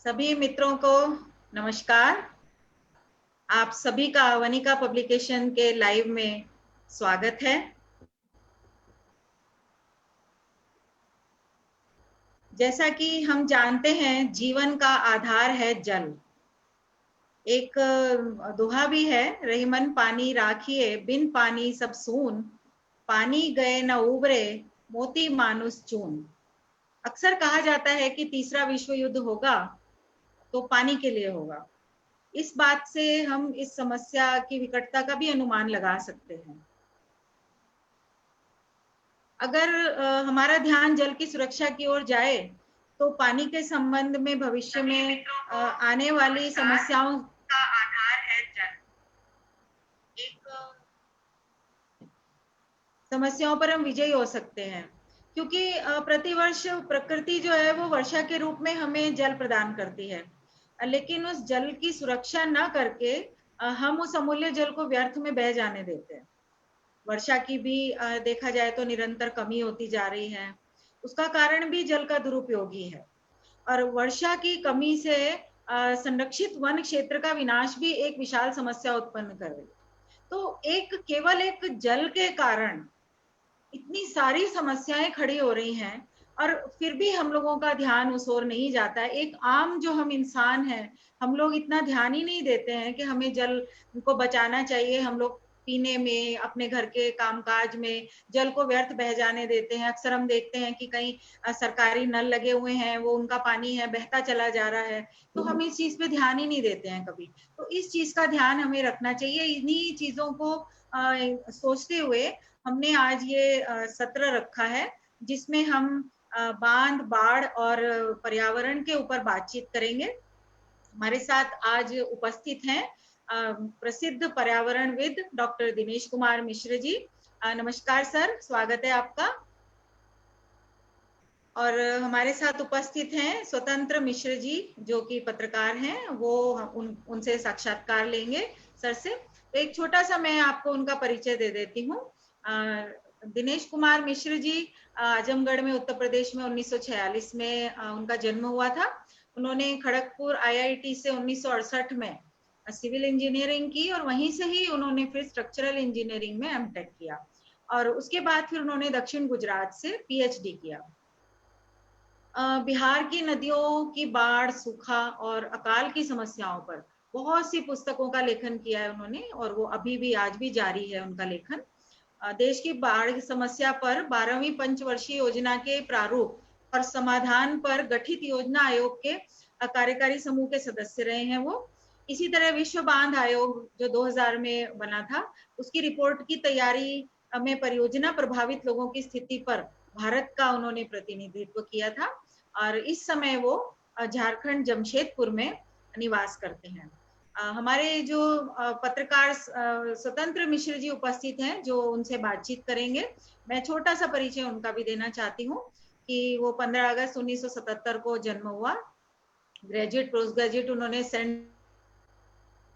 सभी मित्रों को नमस्कार। आप सभी का वनिका पब्लिकेशन के लाइव में स्वागत है। जैसा कि हम जानते हैं, जीवन का आधार है जल। एक दोहा भी है, रहीमन पानी राखिए, बिन पानी सब सून, पानी गए न उबरे, मोती मानुस चून। अक्सर कहा जाता है कि तीसरा विश्व युद्ध होगा तो पानी के लिए होगा। इस बात से हम इस समस्या की विकटता का भी अनुमान लगा सकते हैं। अगर हमारा ध्यान जल की सुरक्षा की ओर जाए तो पानी के संबंध में भविष्य में आने वाली समस्याओं का आधार है जल। समस्याओं पर हम विजयी हो सकते हैं, क्योंकि प्रतिवर्ष प्रकृति जो है वो वर्षा के रूप में हमें जल प्रदान करती है, लेकिन उस जल की सुरक्षा न करके हम उस अमूल्य जल को व्यर्थ में बह जाने देते हैं। वर्षा की भी देखा जाए तो निरंतर कमी होती जा रही है। उसका कारण भी जल का दुरुपयोग ही है। और वर्षा की कमी से संरक्षित वन क्षेत्र का विनाश भी एक विशाल समस्या उत्पन्न कर रही है। तो केवल एक जल के कारण इतनी सारी समस्याएं खड़ी हो रही हैं, और फिर भी हम लोगों का ध्यान उस ओर नहीं जाता है। एक आम जो हम इंसान हैं, हम लोग इतना ध्यान ही नहीं देते हैं कि हमें जल को बचाना चाहिए। हम लोग पीने में, अपने घर के कामकाज में जल को व्यर्थ बह जाने देते हैं। अक्सर हम देखते हैं कि कहीं सरकारी नल लगे हुए हैं, वो उनका पानी है बहता चला जा रहा है, तो हम इस चीज पे ध्यान ही नहीं देते हैं कभी। तो इस चीज का ध्यान हमें रखना चाहिए। इन्हीं चीजों को सोचते हुए हमने आज ये सत्र रखा है, जिसमें हम बांध, बाढ़ और पर्यावरण के ऊपर बातचीत करेंगे। हमारे साथ आज उपस्थित हैं प्रसिद्ध पर्यावरणविद डॉक्टर दिनेश कुमार मिश्र जी। नमस्कार सर, स्वागत है आपका। और हमारे साथ उपस्थित हैं स्वतंत्र मिश्र जी, जो कि पत्रकार हैं। वो उनसे साक्षात्कार लेंगे सर से। तो एक छोटा सा मैं आपको उनका परिचय दे देती हूँ। दिनेश कुमार मिश्र जी आजमगढ़ में, उत्तर प्रदेश में 1946 में उनका जन्म हुआ था। उन्होंने खड़गपुर आईआईटी से 1968 में सिविल इंजीनियरिंग की, और वहीं से ही उन्होंने फिर स्ट्रक्चरल इंजीनियरिंग में एमटेक किया, और उसके बाद फिर उन्होंने दक्षिण गुजरात से पीएचडी किया। बिहार की नदियों की बाढ़, सूखा और अकाल की समस्याओं पर बहुत सी पुस्तकों का लेखन किया है उन्होंने, और वो अभी भी आज भी जारी है उनका लेखन। देश की बाढ़ की समस्या पर 12वीं पंचवर्षीय योजना के प्रारूप और समाधान पर गठित योजना आयोग के कार्यकारी समूह के सदस्य रहे हैं वो। इसी तरह विश्व बांध आयोग जो 2000 में बना था, उसकी रिपोर्ट की तैयारी में परियोजना प्रभावित लोगों की स्थिति पर भारत का उन्होंने प्रतिनिधित्व किया था, और इस समय वो झारखंड जमशेदपुर में निवास करते हैं। हमारे जो पत्रकार स्वतंत्र मिश्र जी उपस्थित हैं, जो उनसे बातचीत करेंगे। मैं छोटा सा परिचय उनका भी देना चाहती हूँ कि वो 15 अगस्त 1977 को जन्म हुआ। ग्रेजुएट, पोस्ट ग्रेजुएट उन्होंने सेंट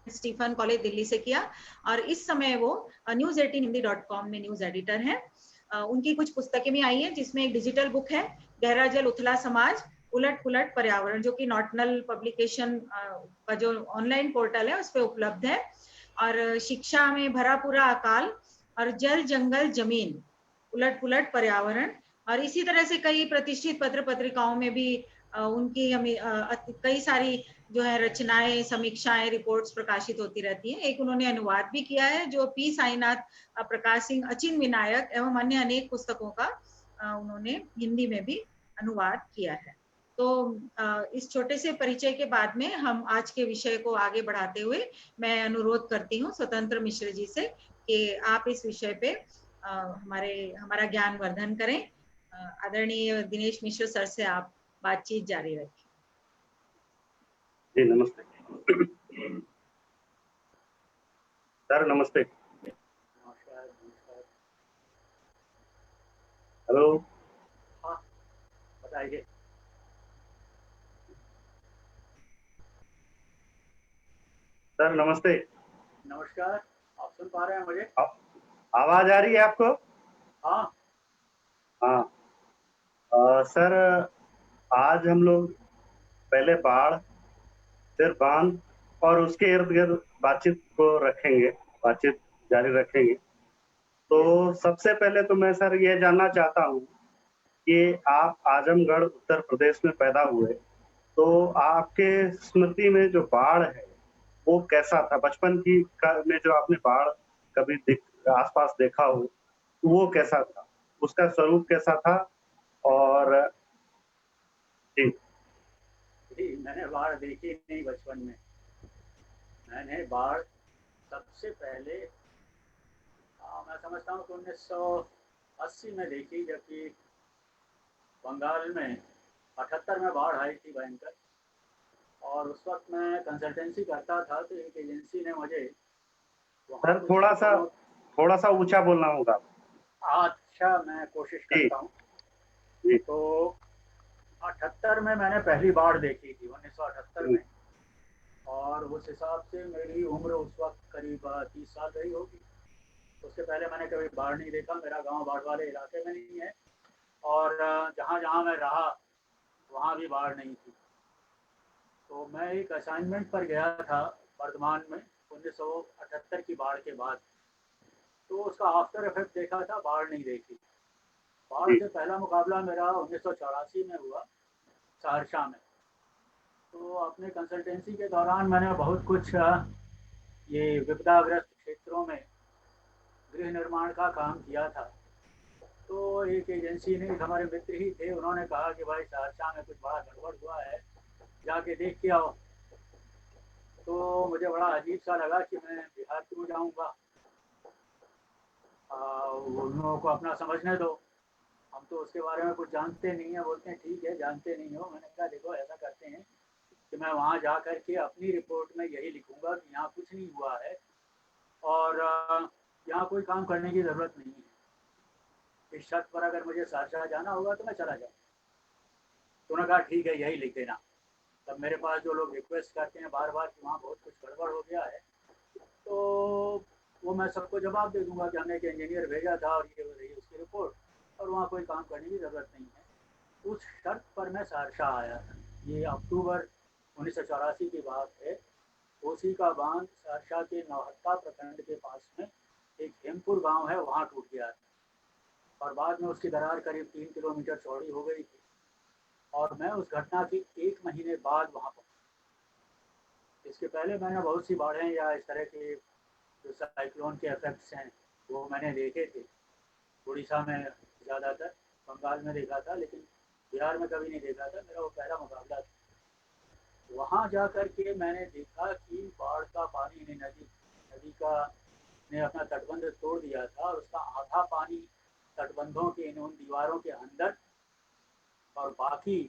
स्टीफन कॉलेज दिल्ली से किया, और इस समय वो news18hindi.com में न्यूज एडिटर हैं। उनकी कुछ पुस्तकें भी आई हैं, जिसमें एक डिजिटल बुक है, गहरा जल उथला समाज, उलट पुलट पर्यावरण, जो कि नॉटनल पब्लिकेशन का जो ऑनलाइन पोर्टल है उस पर उपलब्ध है। और शिक्षा में भरा पूरा अकाल, और जल जंगल जमीन, उलट पुलट पर्यावरण, और इसी तरह से कई प्रतिष्ठित पत्र पत्रिकाओं में भी उनकी हमें कई सारी जो है रचनाएं, समीक्षाएं, रिपोर्ट्स प्रकाशित होती रहती हैं। एक उन्होंने अनुवाद भी किया है, जो पी साईनाथ, प्रकाश सिंह, अचिन विनायक एवं अन्य अनेक पुस्तकों का उन्होंने हिंदी में भी अनुवाद किया है। तो इस छोटे से परिचय के बाद में हम आज के विषय को आगे बढ़ाते हुए मैं अनुरोध करती हूँ स्वतंत्र मिश्र जी से कि आप इस विषय पे हमारा ज्ञान वर्धन करें। आदरणीय दिनेश मिश्र सर से आप बातचीत जारी रखें। जी नमस्ते सर। नमस्ते। हेलो, हाँ बताइए। सर नमस्ते। नमस्कार, आप सुन पा रहे हैं मुझे? आवाज आ रही है आपको? हाँ हाँ। सर आज हम लोग पहले बाढ़ फिर बांध और उसके इर्द गिर्द बातचीत को रखेंगे, बातचीत जारी रखेंगे। तो सबसे पहले तो मैं सर ये जानना चाहता हूँ कि आप आजमगढ़ उत्तर प्रदेश में पैदा हुए, तो आपके स्मृति में जो बाढ़ है वो कैसा था? बचपन की में जो आपने बाढ़ कभी आसपास देखा हो, तो वो कैसा था? उसका स्वरूप कैसा था? और जी। जी, मैंने बाढ़ देखी नहीं बचपन में। मैंने बाढ़ सबसे पहले मैं समझता हूँ कि 1980 में देखी, जबकि बंगाल में 78 में बाढ़ आई थी भयंकर। और उस वक्त मैं कंसल्टेंसी करता था, तो एक एजेंसी ने मुझे वहाँ सर कुछ रिपोर्ट। थोड़ा सा ऊंचा बोलना होगा। अच्छा, मैं कोशिश जी करता हूँ। जी। तो 78 में मैंने पहली बाढ़ देखी थी, 1978 में। और उस हिसाब से मेरी उम्र उस वक्त करीब 30 साल रही होगी। उससे पहले मैंने कभी बाढ़ नहीं देखा। मेरा गांव बाढ़ वाले इलाके में नहीं है, और जहाँ जहाँ मैं रहा वहाँ भी बाढ़ नहीं थी। तो मैं एक असाइनमेंट पर गया था वर्धमान में 1978 की बाढ़ के बाद। तो उसका आफ्टर इफेक्ट देखा था, बाढ़ नहीं देखी। बाढ़ जी से पहला मुकाबला मेरा 1984 में हुआ, सहरसा में। तो अपने कंसल्टेंसी के दौरान मैंने बहुत कुछ ये विपदाग्रस्त क्षेत्रों में गृह निर्माण का काम किया था। तो एक एजेंसी ने, हमारे मित्र ही थे, उन्होंने कहा कि भाई सहरसा में कुछ बड़ा गड़बड़ हुआ है, जाके देख के आओ। तो मुझे बड़ा अजीब सा लगा कि मैं बिहार क्यों जाऊँगा, उन लोगों को अपना समझने दो, हम तो उसके बारे में कुछ जानते नहीं है। बोलते हैं ठीक है, जानते नहीं हो। मैंने कहा देखो ऐसा करते हैं कि मैं वहाँ जा कर के अपनी रिपोर्ट में यही लिखूँगा कि यहाँ कुछ नहीं हुआ है, और यहाँ कोई काम करने की ज़रूरत नहीं है। इस शर्त पर अगर मुझे सहरसा जाना होगा तो मैं चला जाऊँ। तो उन्होंने कहा ठीक है, यही लिख देना। तब मेरे पास जो लोग रिक्वेस्ट करते हैं बार बार कि वहाँ बहुत कुछ गड़बड़ हो गया है, तो वो मैं सबको जवाब दे दूंगा कि हमने एक इंजीनियर भेजा था और ये हो रही है उसकी रिपोर्ट, और वहाँ कोई काम करने की ज़रूरत नहीं है। उस शर्त पर मैं सहरसा आया था। ये अक्टूबर 1984 की बात है। कोसी का बांध सहरसा के नौहट्टा प्रखंड के पास में एक हेमपुर गांव है, वहाँ टूट गया था। और बाद में उसकी दरार करीब 3 किलोमीटर चौड़ी हो गई थी। और मैं उस घटना के 1 महीने बाद वहाँ पहुँचा। इसके पहले मैंने बहुत सी बाढ़ें या इस तरह के जो साइक्लोन के इफेक्ट्स हैं वो मैंने देखे थे। उड़ीसा में ज़्यादातर, बंगाल में देखा था, लेकिन बिहार में कभी नहीं देखा था। मेरा वो पहला मुकाबला था। वहाँ जा कर के मैंने देखा कि बाढ़ का पानी ने नदी का ने अपना तटबंध तोड़ दिया था, और उसका आधा पानी तटबंधों के इन उन दीवारों के अंदर, और बाकी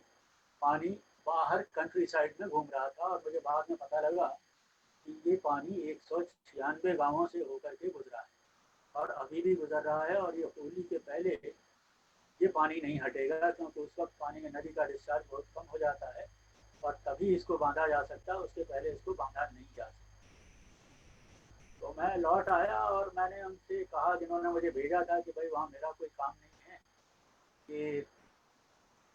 पानी बाहर कंट्री साइड में घूम रहा था। और मुझे बाद में पता लगा कि ये पानी 196 गांवों से होकर के गुजरा है, और अभी भी गुजर रहा है। और ये होली के पहले ये पानी नहीं हटेगा, क्योंकि उस वक्त पानी में नदी का डिस्चार्ज बहुत कम हो जाता है, और तभी इसको बांधा जा सकता है, उसके पहले इसको बांधा नहीं जा सकता। तो मैं लौट आया और मैंने उनसे कहा, जिन्होंने मुझे भेजा था, कि भाई वहाँ मेरा कोई काम नहीं है, कि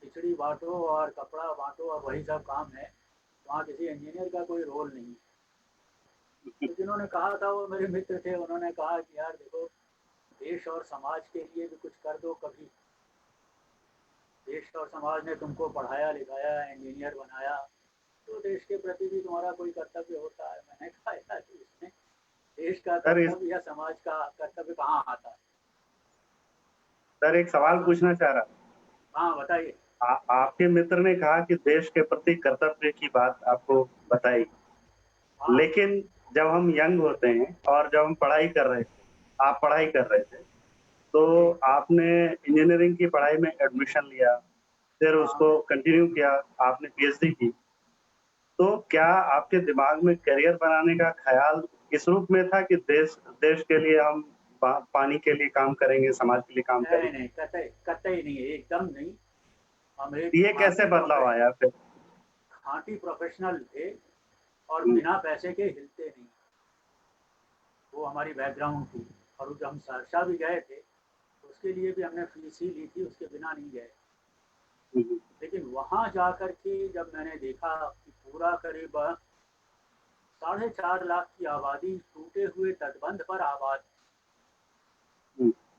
खिचड़ी बांटो और कपड़ा बांटो और वही सब काम है, वहाँ किसी इंजीनियर का कोई रोल नहीं है। तो जिन्होंने कहा था वो मेरे मित्र थे। उन्होंने कहा कि यार देखो, देश और समाज के लिए भी कुछ कर दो कभी। देश और समाज ने तुमको पढ़ाया लिखाया, इंजीनियर बनाया, तो देश के प्रति भी तुम्हारा कोई कर्तव्य होता है। मैंने कहा यार, इसमें देश का सर कर्तव्य या समाज का कर्तव्य कहाँ आता है? सर एक सवाल पूछना चाह रहा था। हाँ बताइए। आपके मित्र ने कहा कि देश के प्रति कर्तव्य की बात आपको बताई, हाँ लेकिन जब हम यंग होते हैं और जब हम पढ़ाई कर रहे थे, आप पढ़ाई कर रहे थे, तो जी। आपने इंजीनियरिंग की पढ़ाई में एडमिशन लिया, फिर हाँ उसको कंटिन्यू किया, आपने पीएचडी की। तो क्या आपके दिमाग में करियर बनाने का ख्याल इस रूप में था कि देश देश के लिए हम पानी के लिए काम करेंगे, समाज के लिए काम नहीं करेंगे? नहीं, कतई कतई नहीं है, एकदम नहीं। हम एक ये कैसे बदलाव आया फिर? खांटी प्रोफेशनल थे, और हुँ, बिना पैसे के हिलते नहीं। वो हमारी बैकग्राउंड थी। और जब हम सहरसा भी गए थे, उसके लिए भी हमने फीस ही ली थी, उसके बिना नहीं गए। हुँ, हुँ, लेकिन वहाँ जा कर के जब मैंने देखा कि पूरा करीब 4.5 लाख की आबादी टूटे हुए तटबंध पर आबाद,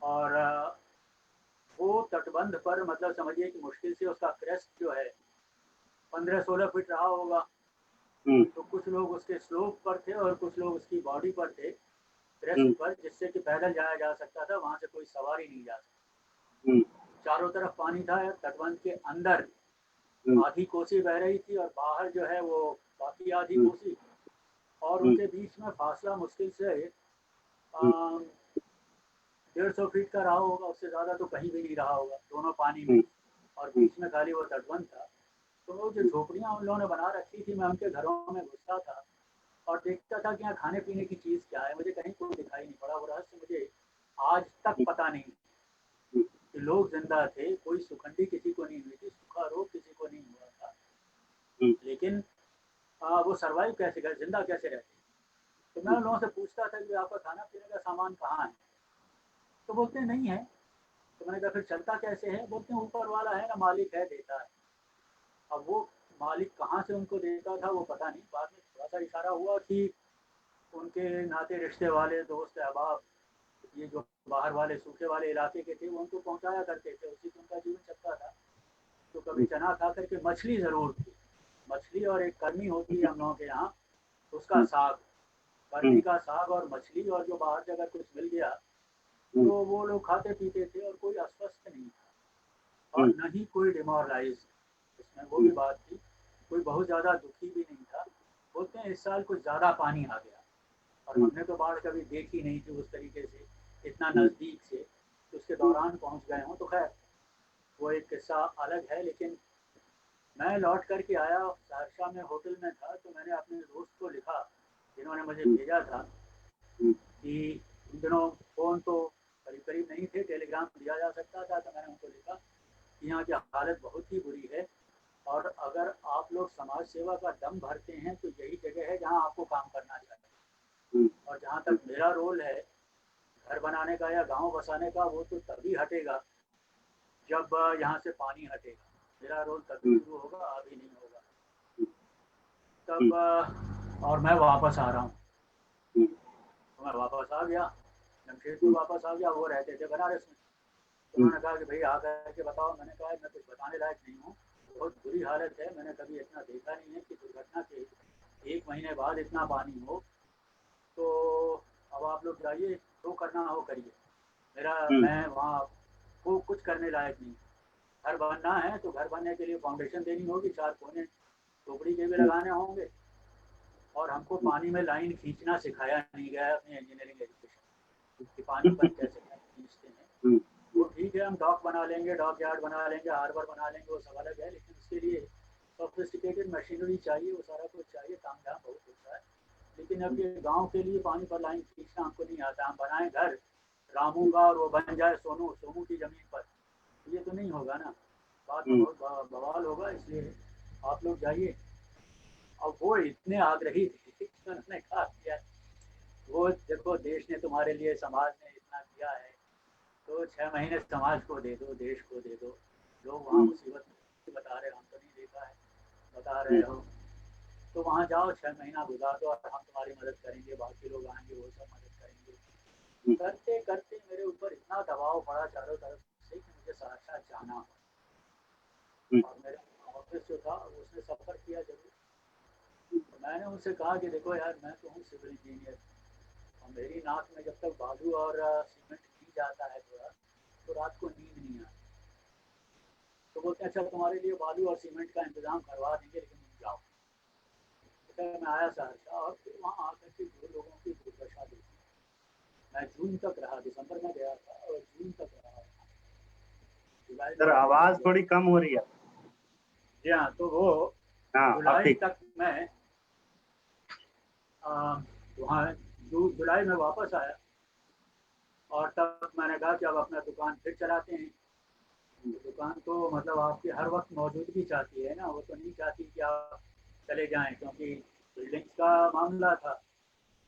और वो तटबंध पर मतलब समझिए कि मुश्किल से उसका क्रेस्ट जो है 15-16 फीट रहा होगा। तो कुछ लोग उसके स्लोप पर थे और कुछ लोग उसकी बॉडी पर थे, क्रेस्ट पर, जिससे कि पैदल जाया जा सकता था, वहां से कोई सवारी नहीं जा सकती। चारों तरफ पानी था, तटबंध के अंदर आधी कोसी बह रही थी और बाहर जो है वो बाकी आधी कोसी, और उनके बीच में फासला मुश्किल से 150 फीट का रहा होगा, उससे ज़्यादा तो कहीं भी नहीं रहा होगा, दोनों पानी में, और बीच में खाली वो तटबंध था। तो वो जो झोपड़ियाँ उन लोगों ने बना रखी थी, मैं उनके घरों में घुसता था और देखता था कि यहाँ खाने पीने की चीज़ क्या है, मुझे कहीं कोई दिखाई नहीं पड़ा। वो रहस्य मुझे आज तक पता नहीं कि लोग जिंदा थे, कोई सुखंडी किसी को नहीं हुई थी, सूखा रोग किसी को नहीं हुआ था, लेकिन वो सर्वाइव कैसे कर, जिंदा कैसे रहते। तो मैं उन लोगों से पूछता था कि आपका खाना पीने का सामान कहाँ है, तो बोलते नहीं है। तो मैंने कहा फिर चलता कैसे है, बोलते हैं ऊपर वाला है ना, मालिक है, देता है। अब वो मालिक कहाँ से उनको देता था वो पता नहीं, बाद में थोड़ा सा इशारा हुआ कि उनके नाते रिश्ते वाले, दोस्त अहबाब, ये जो बाहर वाले सूखे वाले इलाके के थे, वो उनको पहुंचाया करते थे, उसी से उनका जीवन चलता था। तो कभी चना खा करके, मछली ज़रूर थी, मछली और एक कर्मी होती है हम लोगों के यहाँ, उसका साग, कर्मी का साग और मछली, और जो बाहर से अगर कुछ मिल गया तो वो लोग खाते पीते थे, और कोई अस्वस्थ नहीं था और न ही कोई डिमोरलाइज इसमें, वो भी बात थी, कोई बहुत ज़्यादा दुखी भी नहीं था। बोलते हैं इस साल कुछ ज़्यादा पानी आ गया, और हमने तो बाढ़ कभी देखी नहीं थी उस तरीके से, इतना नज़दीक से, तो उसके दौरान पहुंच गए हों। तो खैर वो एक किस्सा अलग है। लेकिन मैं लौट कर के आया, सहरसा में होटल में था, तो मैंने अपने दोस्त को लिखा, जिन्होंने मुझे भेजा था, कि उन दिनों फ़ोन तो करीब करीब नहीं थे, टेलीग्राम दिया जा सकता था, तो मैंने उनको लिखा कि यहाँ की हालत बहुत ही बुरी है, और अगर आप लोग समाज सेवा का दम भरते हैं तो यही जगह है जहाँ आपको काम करना चाहिए। और जहाँ तक मेरा रोल है घर बनाने का या गांव बसाने का, वो तो तभी हटेगा जब यहाँ से पानी हटेगा। मेरा रोल तभी शुरू होगा, अभी नहीं होगा। तब और मैं वापस आ रहा हूँ, तो मैं वापस आ गया, जमशेदपुर वापस आ गया। वो रहते थे बनारस में, तो उन्होंने कहा कि भाई आ करके बताओ। मैंने कहा मैं कुछ बताने लायक नहीं हूँ, बहुत बुरी हालत है, मैंने कभी इतना देखा नहीं है कि दुर्घटना के 1 महीने बाद इतना पानी हो। तो अब आप लोग जाइए, जो करना हो करिए, मेरा मैं वहाँ को कुछ करने लायक नहीं। घर बनना है तो घर बनने के लिए फाउंडेशन देनी होगी, 4 कोने टोकरी के भी लगाने होंगे, और हमको पानी में लाइन खींचना सिखाया नहीं गया है अपनी इंजीनियरिंग एजुकेशन कि पानी पर कैसे खींचते हैं। वो ठीक है, हम डॉक बना लेंगे, डॉक यार्ड बना लेंगे, हार्बर बना लेंगे, वो सब अलग है, लेकिन उसके लिए सोफिस्टिकेटेड मशीनरी चाहिए, वो सारा कुछ चाहिए, काम धाम बहुत होता है। लेकिन अब ये गांव के लिए पानी पर लाइन खींचना हमको नहीं आता। हम बनाए घर रामू का और वो बन जाए सोमू की ज़मीन पर, ये तो नहीं होगा ना, बात में बहुत बवाल होगा। इसलिए आप लोग जाइए। अब वो इतने आग्रही थे कि उन्होंने कहा कि वो देखो देश ने तुम्हारे लिए, समाज ने इतना किया है, तो 6 महीने समाज को दे दो, देश को दे दो। लोग वहाँ मुसीबत बता रहे, हम तो नहीं देखा है, बता रहे हो तो वहाँ जाओ, 6 महीना गुजार दो और हम तुम्हारी मदद करेंगे, बाकी लोग आएंगे वो सब मदद करेंगे। करते करते मेरे ऊपर इतना दबाव पड़ा चारों तरफ से कि मुझे सहरसा जाना हो, और मेरा ऑफिस जो था उसने सफ़र किया जरूर। तो मैंने उनसे कहा कि देखो यार, मैं तो हूँ सिविल इंजीनियर, और मेरी नाक में जब तक बालू और सीमेंट नहीं जाता है थोड़ा, तो रात को नींद नहीं आती। तो बोलते हैं अच्छा तुम्हारे लिए बालू और सीमेंट का इंतजाम करवा देंगे, लेकिन तुम जाओ। तो मैं आया सहरसा, और फिर वहाँ आकर के जो लोगों की दुर्दशा देखी। मैं जून तक रहा, दिसंबर में गया था और जून तक रहा, जुलाई में सर वापस आ आवाज गया। थोड़ी कम हो रही है। जी हाँ, तो वो हाँ अब जुलाई ठीक। तक मैं वहाँ जुलाई में वापस आया, और तब मैंने कहा कि अब अपना दुकान फिर चलाते हैं। दुकान तो मतलब आपकी हर वक्त मौजूदगी चाहती है ना, वो तो नहीं चाहती कि आप चले जाएं, क्योंकि बिल्डिंग्स का मामला था।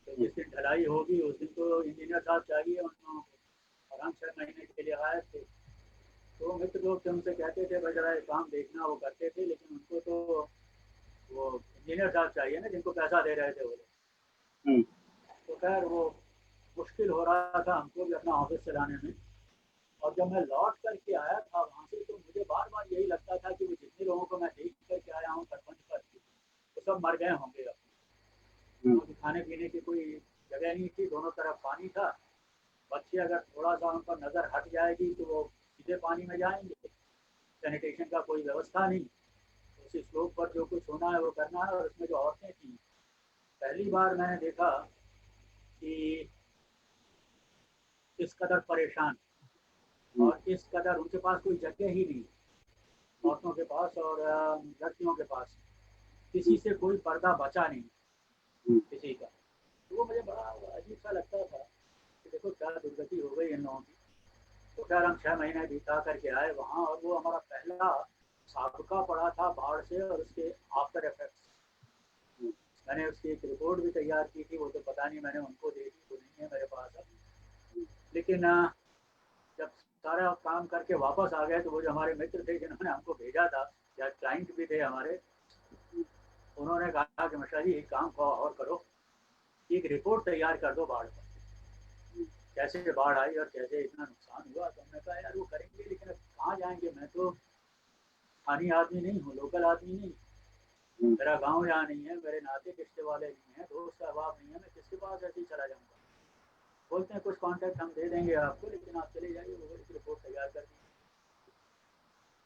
तो जिस दिन ढलाई होगी उस दिन तो इंजीनियर साहब चाहिए उन लोगों को, और हम 6 महीने के लिए आए थे। तो मित्र लोग थे, उनसे कहते थे भाई जरा काम देखना, वो करते थे, लेकिन उनको तो वो इंजीनियर साहब चाहिए ना, जिनको पैसा दे रहे थे वो लोग। तो खैर वो मुश्किल हो रहा था हमको भी अपना ऑफिस चलाने में। और जब मैं लौट करके आया था वहाँ से, तो मुझे बार बार यही लगता था कि वो जितने लोगों को मैं देख करके आया हूँ सरपंच पद की, वो सब मर गए होंगे अब, क्योंकि खाने पीने की कोई जगह नहीं थी, दोनों तरफ पानी था। बच्चे अगर थोड़ा सा उन पर नज़र हट जाएगी तो वो सीधे पानी में जाएंगे, सैनिटेशन का कोई व्यवस्था नहीं। उसी स्लोप पर जो कुछ होना है वो करना है। और उसमें जो औरतें थी, पहली बार मैंने देखा कि इस कदर परेशान और इस कदर उनके पास कोई जगह ही नहीं, औरतों के पास और लड़कियों के पास किसी से कोई पर्दा बचा नहीं किसी का। तो वो मुझे बड़ा अजीब सा लगता था कि देखो क्या दुर्गति हो गई इन लोगों की। तो खैर हम 6 महीने बिता करके आए वहाँ, और वो हमारा पहला साबका पड़ा था बाढ़ से और उसके आफ्टर इफेक्ट्स। मैंने उसकी एक रिपोर्ट भी तैयार की थी, वो तो पता नहीं मैंने उनको दे दी, वो नहीं है मेरे पास अब। लेकिन जब सारा काम करके वापस आ गए तो वो जो हमारे मित्र थे जिन्होंने हमको भेजा था, या क्लाइंट भी थे हमारे, उन्होंने कहा कि मिश्रा जी एक काम और करो, एक रिपोर्ट तैयार कर दो बाढ़ पर, कैसे बाढ़ आई और कैसे इतना नुकसान हुआ। तो हमने कहा यार वो करेंगे, लेकिन अब कहाँ जाएंगे, मैं तो स्थानीय आदमी नहीं हूँ, लोकल आदमी नहीं, मेरा गांव यहाँ नहीं है, मेरे नाते रिश्ते वाले नहीं है, दोस्त अहबाब नहीं है, मैं किसके पास ऐसे ही चला जाऊँगा। बोलते हैं कुछ कांटेक्ट हम दे देंगे आपको, लेकिन आप चले जाइए, वो एक रिपोर्ट तैयार कर दी।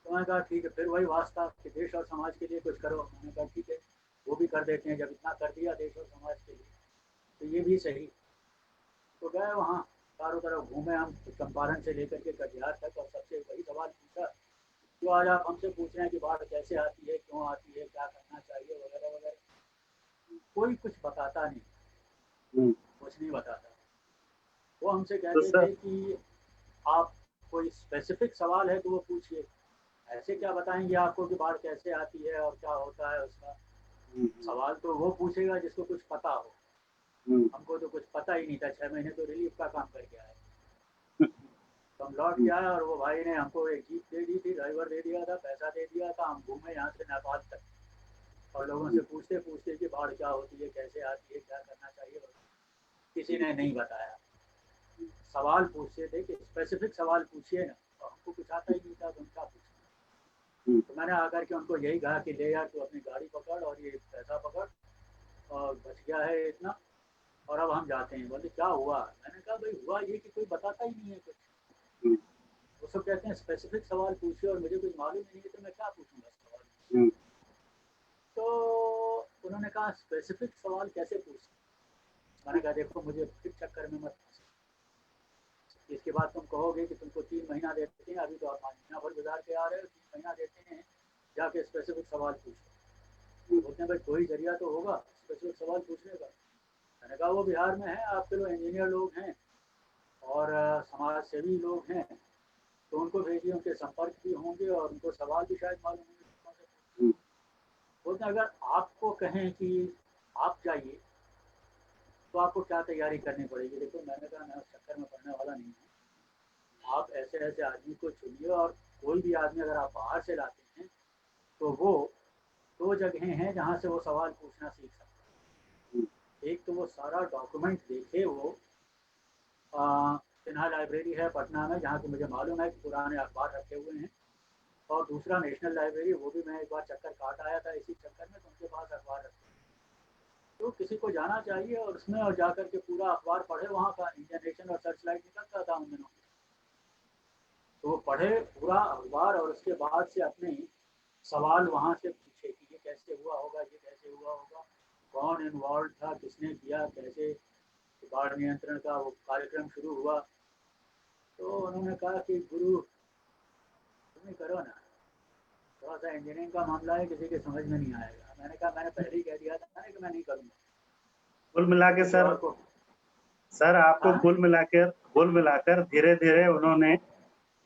तो मैंने कहा ठीक है, फिर वही वास्ता कि देश और समाज के लिए कुछ करो। मैंने कहा ठीक है, वो भी कर देते हैं, जब इतना कर दिया देश और समाज के लिए तो ये भी सही। तो गए वहाँ, चारों तरफ घूमे हम, चंपारण से लेकर के कटिहार तक, और सबसे वही सवाल पूछा जो आज आप हमसे पूछ रहे हैं कि बाढ़ कैसे आती है, क्यों आती है, क्या करना चाहिए, वगैरह वगैरह। कोई कुछ बताता नहीं, कुछ नहीं बताता। वो हमसे तो कहते सर थे कि आप कोई स्पेसिफिक सवाल है तो वो पूछिए, ऐसे क्या बताएंगे आपको कि बाढ़ कैसे आती है और क्या होता है उसका। सवाल तो वो पूछेगा जिसको कुछ पता हो। हमको तो कुछ पता ही नहीं था, 6 महीने तो रिलीफ का काम करके आए। तो हम लौट के आए और वो भाई ने हमको एक जीप दे दी थी, ड्राइवर दे दिया था, पैसा दे दिया था, हम घूमे यहाँ से नेपाल तक। और लोगों से पूछते पूछते कि बाढ़ क्या होती है, कैसे आती है, क्या करना चाहिए, किसी ने नहीं बताया। सवाल पूछते थे कि स्पेसिफिक सवाल पूछिए ना, तो हमको कुछ आता ही नहीं था, तो उनका पूछना। तो मैंने आकर के उनको यही कहा कि ले यार तू अपनी गाड़ी पकड़ और ये पैसा पकड़, और बच गया है इतना, और अब हम जाते हैं। बोले क्या हुआ? मैंने कहा भाई हुआ ये कि कोई बताता ही नहीं है कुछ। वो सब कहते हैं स्पेसिफिक सवाल पूछिए, और मुझे कुछ मालूम ही नहीं है तो मैं क्या पूछूंगा सवाल। तो उन्होंने कहा स्पेसिफिक सवाल कैसे पूछ। मैंने कहा देखो मुझे फिर चक्कर में मत, इसके बाद तुम कहोगे कि तुमको 3 महीना देते हैं, अभी तो आप 5 महीना भर गुजार के आ रहे हो, 3 महीना देते हैं, जाके स्पेसिफिक सवाल पूछो। बोलते हैं भाई कोई जरिया तो होगा स्पेसिफिक सवाल पूछने का। मैंने कहा वो बिहार में है, आपके लोग इंजीनियर लोग हैं और समाज सेवी लोग हैं, तो उनको भेजिए, उनके संपर्क भी होंगे और उनको सवाल भी शायद मालूम होंगे। बोलते हैं अगर आपको कहें कि आप जाइए तो आपको क्या तैयारी करनी पड़ेगी। देखो मैंने कहा मैं उस चक्कर में पड़ने वाला नहीं हूँ, आप ऐसे ऐसे आदमी को चुनिए, और कोई भी आदमी अगर आप बाहर से लाते हैं तो वो 2 जगह हैं जहाँ से वो सवाल पूछना सीख सकता है। एक तो वो सारा डॉक्यूमेंट देखे, वो सिन्हा लाइब्रेरी है पटना में, जहाँ की मुझे मालूम है कि पुराने अखबार रखे हुए हैं, और दूसरा नेशनल लाइब्रेरी, वो भी मैं एक बार चक्कर काट आया था इसी चक्कर में, तो उनके पास अखबार रखे। तो किसी को जाना चाहिए और उसमें और जाकर के पूरा अखबार पढ़े, वहाँ का इंडियन नेशन और सर्च लाइट निकलता था उन दिनों। तो वो पढ़े पूरा अखबार और उसके बाद से अपने सवाल वहाँ से पूछे कि ये कैसे हुआ होगा, ये कैसे हुआ होगा, कौन इन्वॉल्व था, किसने किया, कैसे बाढ़ नियंत्रण का वो कार्यक्रम शुरू हुआ। तो उन्होंने कहा कि गुरु तुम ही करो ना, थोड़ा सा इंजीनियरिंग का मामला है, किसी के समझ में नहीं आएगा। मैंने कहा मैंने पहले ही कह दिया था कि मैं नहीं करूँगा। कुल मिला के सर आपको हाँ? कुल मिलाकर धीरे धीरे उन्होंने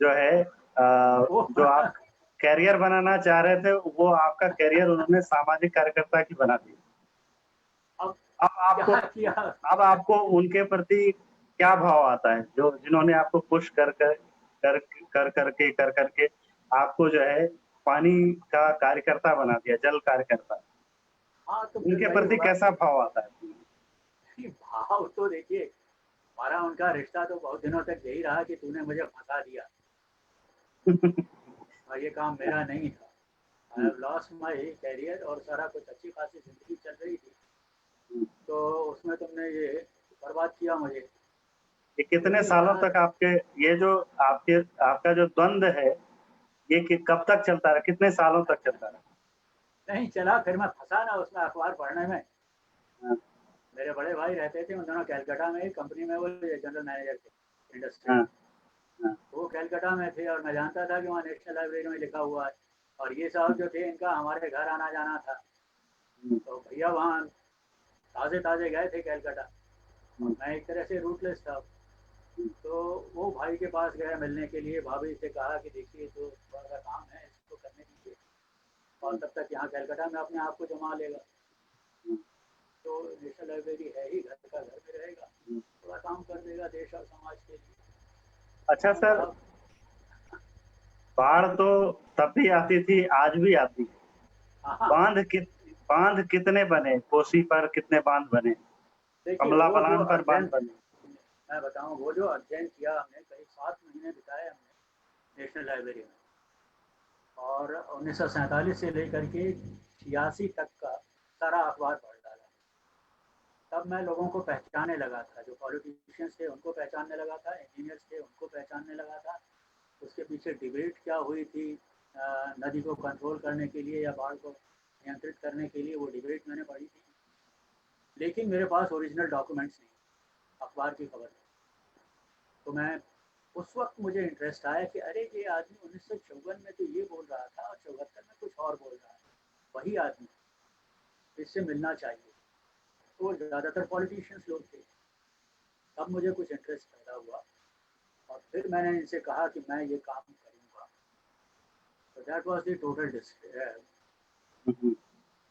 जो है जो आप कैरियर बनाना चाह रहे थे वो आपका कैरियर उन्होंने सामाजिक कार्यकर्ता की बना दी। अब आपको उनके प्रति क्या भाव आता है, जो जिन्होंने आपको पुश कर करके आपको जो है पानी का कार्यकर्ता बना दिया, जल कार्यकर्ता। हाँ तो फिर उनके वही प्रति होगा कैसा कि भाव आता है? नहीं, भाव तो देखिए, हमारा उनका रिश्ता तो बहुत दिनों तक यही रहा कि तूने मुझे फंसा दिया और ये काम मेरा नहीं था। I have lost my career और सारा कुछ अच्छी खासी जिंदगी चल रही थी, तो उसमें तुमने ये बर्बाद किया मुझे। ये कितने सालों तक आपके ये जो आपका जो द्वंद्व है ये कब तक चलता रहा, कितने सालों तक चलता रहा? नहीं चला, फिर मैं फंसा ना उसमें अखबार पढ़ने में। हाँ, मेरे बड़े भाई रहते थे, उन दोनों कैलकाटा में एक कंपनी में वो जनरल मैनेजर थे इंडस्ट्री। हाँ, हाँ, वो कैलकाटा में थे और मैं जानता था कि वहाँ नेशनल लाइब्रेरी में लिखा हुआ है, और ये साहब जो थे इनका हमारे घर आना जाना था। तो भैया वहाँ ताज़े ताज़े गए थे कैलकाटा और मैं एक तरह से रूटलेस था। तो वो भाई के पास गया मिलने के लिए, भाभी से कहा कि देखिए तो थोड़ा सा काम है, इसको करने दीजिए और तब तक यहाँ कैलकाटा में अपने आप को जमा लेगा। तो नेशनल लाइब्रेरी है ही घर का घर में रहेगा, थोड़ा काम कर देगा देश और समाज के लिए। अच्छा सर, बाढ़ तो तब भी आती थी, आज भी आती है। हाँ, बांध कितने बने, कोसी पर कितने बांध बने, देखिए कमला वो जो बलान पर बांध अध्ययन, बने? मैं बताऊं, वो जो अध्ययन किया हमने, करीब 7 महीने बिताए हमने नेशनल लाइब्रेरी में, और 1947 से लेकर के 86 तक का सारा अखबार पढ़ डाला। तब मैं लोगों को पहचानने लगा था, जो पॉलिटिशियंस थे उनको पहचानने लगा था, इंजीनियर्स थे उनको पहचानने लगा था। उसके पीछे डिबेट क्या हुई थी नदी को कंट्रोल करने के लिए या बाढ़ को नियंत्रित करने के लिए, वो डिबेट मैंने पढ़ी थी। लेकिन मेरे पास ओरिजिनल डॉक्यूमेंट्स नहीं, अखबार की खबर नहीं। तो मैं उस वक्त मुझे इंटरेस्ट आया कि अरे ये आदमी 1954 में तो ये बोल रहा था और 74 में कुछ और बोल रहा है, वही आदमी, इससे मिलना चाहिए। तो ज़्यादातर पॉलिटिशियंस लोग थे। तब मुझे कुछ इंटरेस्ट पैदा हुआ और फिर मैंने इनसे कहा कि मैं ये काम करूँगा। तो that was the total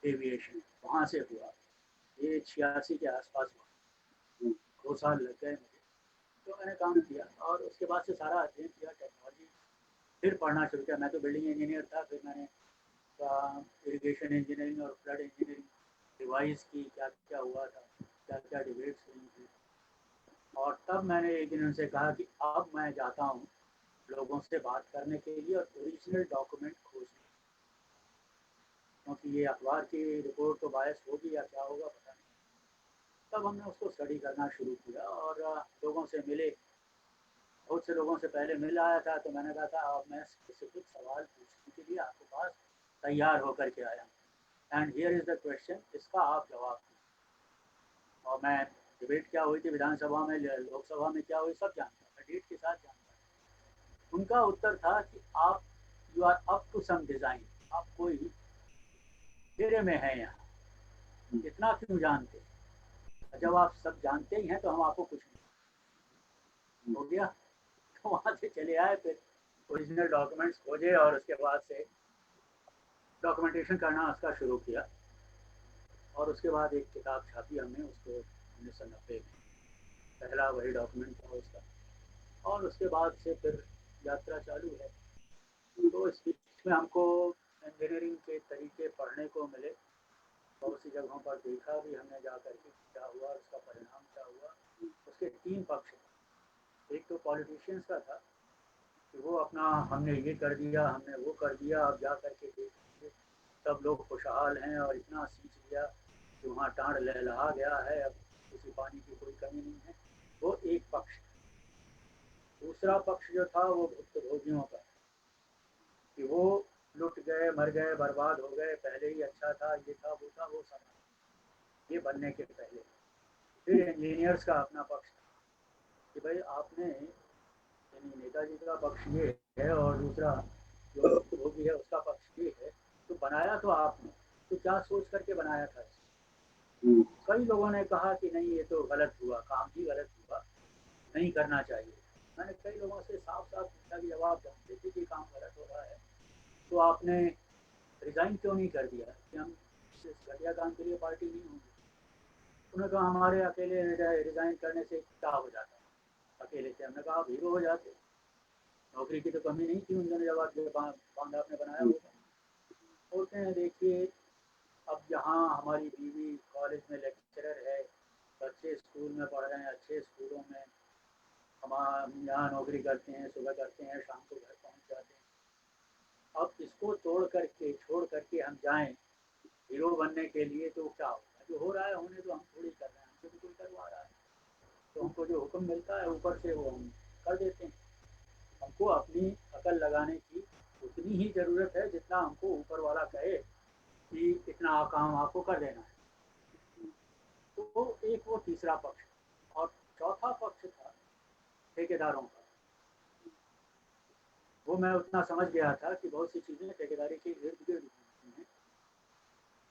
deviation वहाँ से हुआ। ये 86 के आसपास हुआ, 2 साल लग गए मुझे। तो मैंने काम किया और उसके बाद से सारा अध्ययन किया, टेक्नोलॉजी फिर पढ़ना शुरू किया। मैं तो बिल्डिंग इंजीनियर था, फिर मैंने इरिगेशन इंजीनियरिंग और फ्लड इंजीनियरिंग रिवाइज की, क्या क्या हुआ था, क्या क्या डिबेट्स हुई थी। और तब मैंने एक दिन उनसे कहा कि अब मैं जाता हूँ लोगों से बात करने के लिए और ओरिजिनल डॉक्यूमेंट खोजने, क्योंकि ये अखबार की रिपोर्ट तो बायस होगी या क्या होगा पता नहीं। तब हमने उसको स्टडी करना शुरू किया और लोगों से मिले, बहुत से लोगों से पहले मिल आया था। तो मैंने कहा था अब मैं स्पेसिफिक सवाल पूछने के लिए आपके पास तैयार होकर के आया हूँ, and here is the question, इसका आप जवाब दीजिए। और मैं डिबेट क्या हुई थी विधानसभा में, लोकसभा में क्या हुई, सब जानता था, डेट के साथ जानता था। उनका उत्तर था कि आप you are up to some design, आप कोई घेरे में हैं यहाँ, इतना क्यों जानते, जब आप सब जानते ही हैं तो हम आपको कुछ नहीं। हो गया। तो वहाँ से चले आए, फिर ओरिजिनल डॉक्यूमेंट्स खोजे और उसके बाद से डॉक्यूमेंटेशन करना उसका शुरू किया। और उसके बाद एक किताब छापी हमने, उसको 1990 में, पहला वही डॉक्यूमेंट था उसका। और उसके बाद से फिर यात्रा चालू है। तो इस बीच में हमको इंजीनियरिंग के तरीके पढ़ने को मिले, बहुत सी जगहों पर देखा भी हमने जा कर के क्या हुआ, उसका परिणाम क्या हुआ। उसके 3 पक्ष, एक तो पॉलिटिशियंस का था कि वो अपना हमने ये कर दिया, हमने वो कर दिया, अब जा कर के देखिए सब लोग खुशहाल हैं और इतना सींच लिया कि वहाँ टाँड़ लहलहा गया है, अब किसी पानी की कोई कमी नहीं है। वो एक पक्ष। दूसरा पक्ष जो था वो भुक्तभोगियों का, कि वो लुट गए, मर गए, बर्बाद हो गए, पहले ही अच्छा था, ये था, वो था, वो समय ये बनने के पहले। फिर इंजीनियर्स का अपना पक्ष था कि भाई आपने, यानी नेताजी का पक्ष ये है और दूसरा जो भुक्तभोगी है उसका पक्ष ये है, तो बनाया तो आपने, तो क्या सोच करके बनाया था इसको। कई लोगों ने कहा कि नहीं ये तो गलत हुआ, काम ही गलत हुआ, नहीं करना चाहिए। मैंने कई लोगों से साफ साफ पूछा कि जब आप जानते थे कि काम गलत हो रहा है तो आपने रिज़ाइन क्यों नहीं कर दिया कि हम इस घटिया काम के लिए पार्टी नहीं होंगे। उन्होंने कहा हमारे अकेले रिज़ाइन करने से क्या हो जाता, अकेले से। हमने कहा आप हीरो हो जाते, नौकरी की तो कमी नहीं थी उन दिनों जब बांध आपने बनाया होगा। बोलते हैं देखिए अब यहाँ हमारी बीवी कॉलेज में लेक्चरर है, बच्चे स्कूल में पढ़ रहे हैं, अच्छे स्कूलों में, हम यहाँ नौकरी करते हैं, सुबह करते हैं, शाम को घर पहुँच जाते हैं। अब इसको छोड़ करके हम जाएं हीरो बनने के लिए, तो क्या होगा? जो हो रहा है होने तो हम थोड़ी कर रहे हैं, हमसे तो कोई करवा रहा है। तो हमको जो हुक्म मिलता है ऊपर से वो हम कर देते हैं। हमको अपनी अकल लगाने की उतनी ही ज़रूरत है जितना हमको ऊपर वाला कहे कि इतना काम आपको कर देना है। तो एक वो तीसरा पक्ष, और चौथा पक्ष था ठेकेदारों का। वो मैं उतना समझ गया था कि बहुत सी चीज़ें ठेकेदारी के इर्द गिर्द घूमती हैं,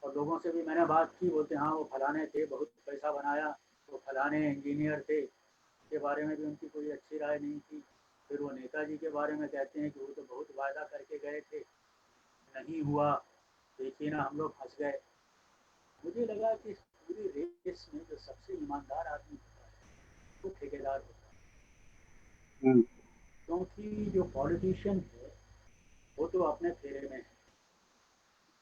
और लोगों से भी मैंने बात की, बोलते हाँ वो फलाने थे, बहुत पैसा बनाया, वो फलाने इंजीनियर थे, के बारे में भी उनकी कोई अच्छी राय नहीं थी। फिर वो नेताजी के बारे में कहते हैं कि वो तो बहुत वायदा करके गए थे, नहीं हुआ, देखिए ना हम लोग फंस गए। मुझे लगा कि इस पूरी रेस में जो सबसे ईमानदार आदमी होता है वो ठेकेदार होता है, क्योंकि जो पॉलिटिशियन है वो तो अपने फेरे में है,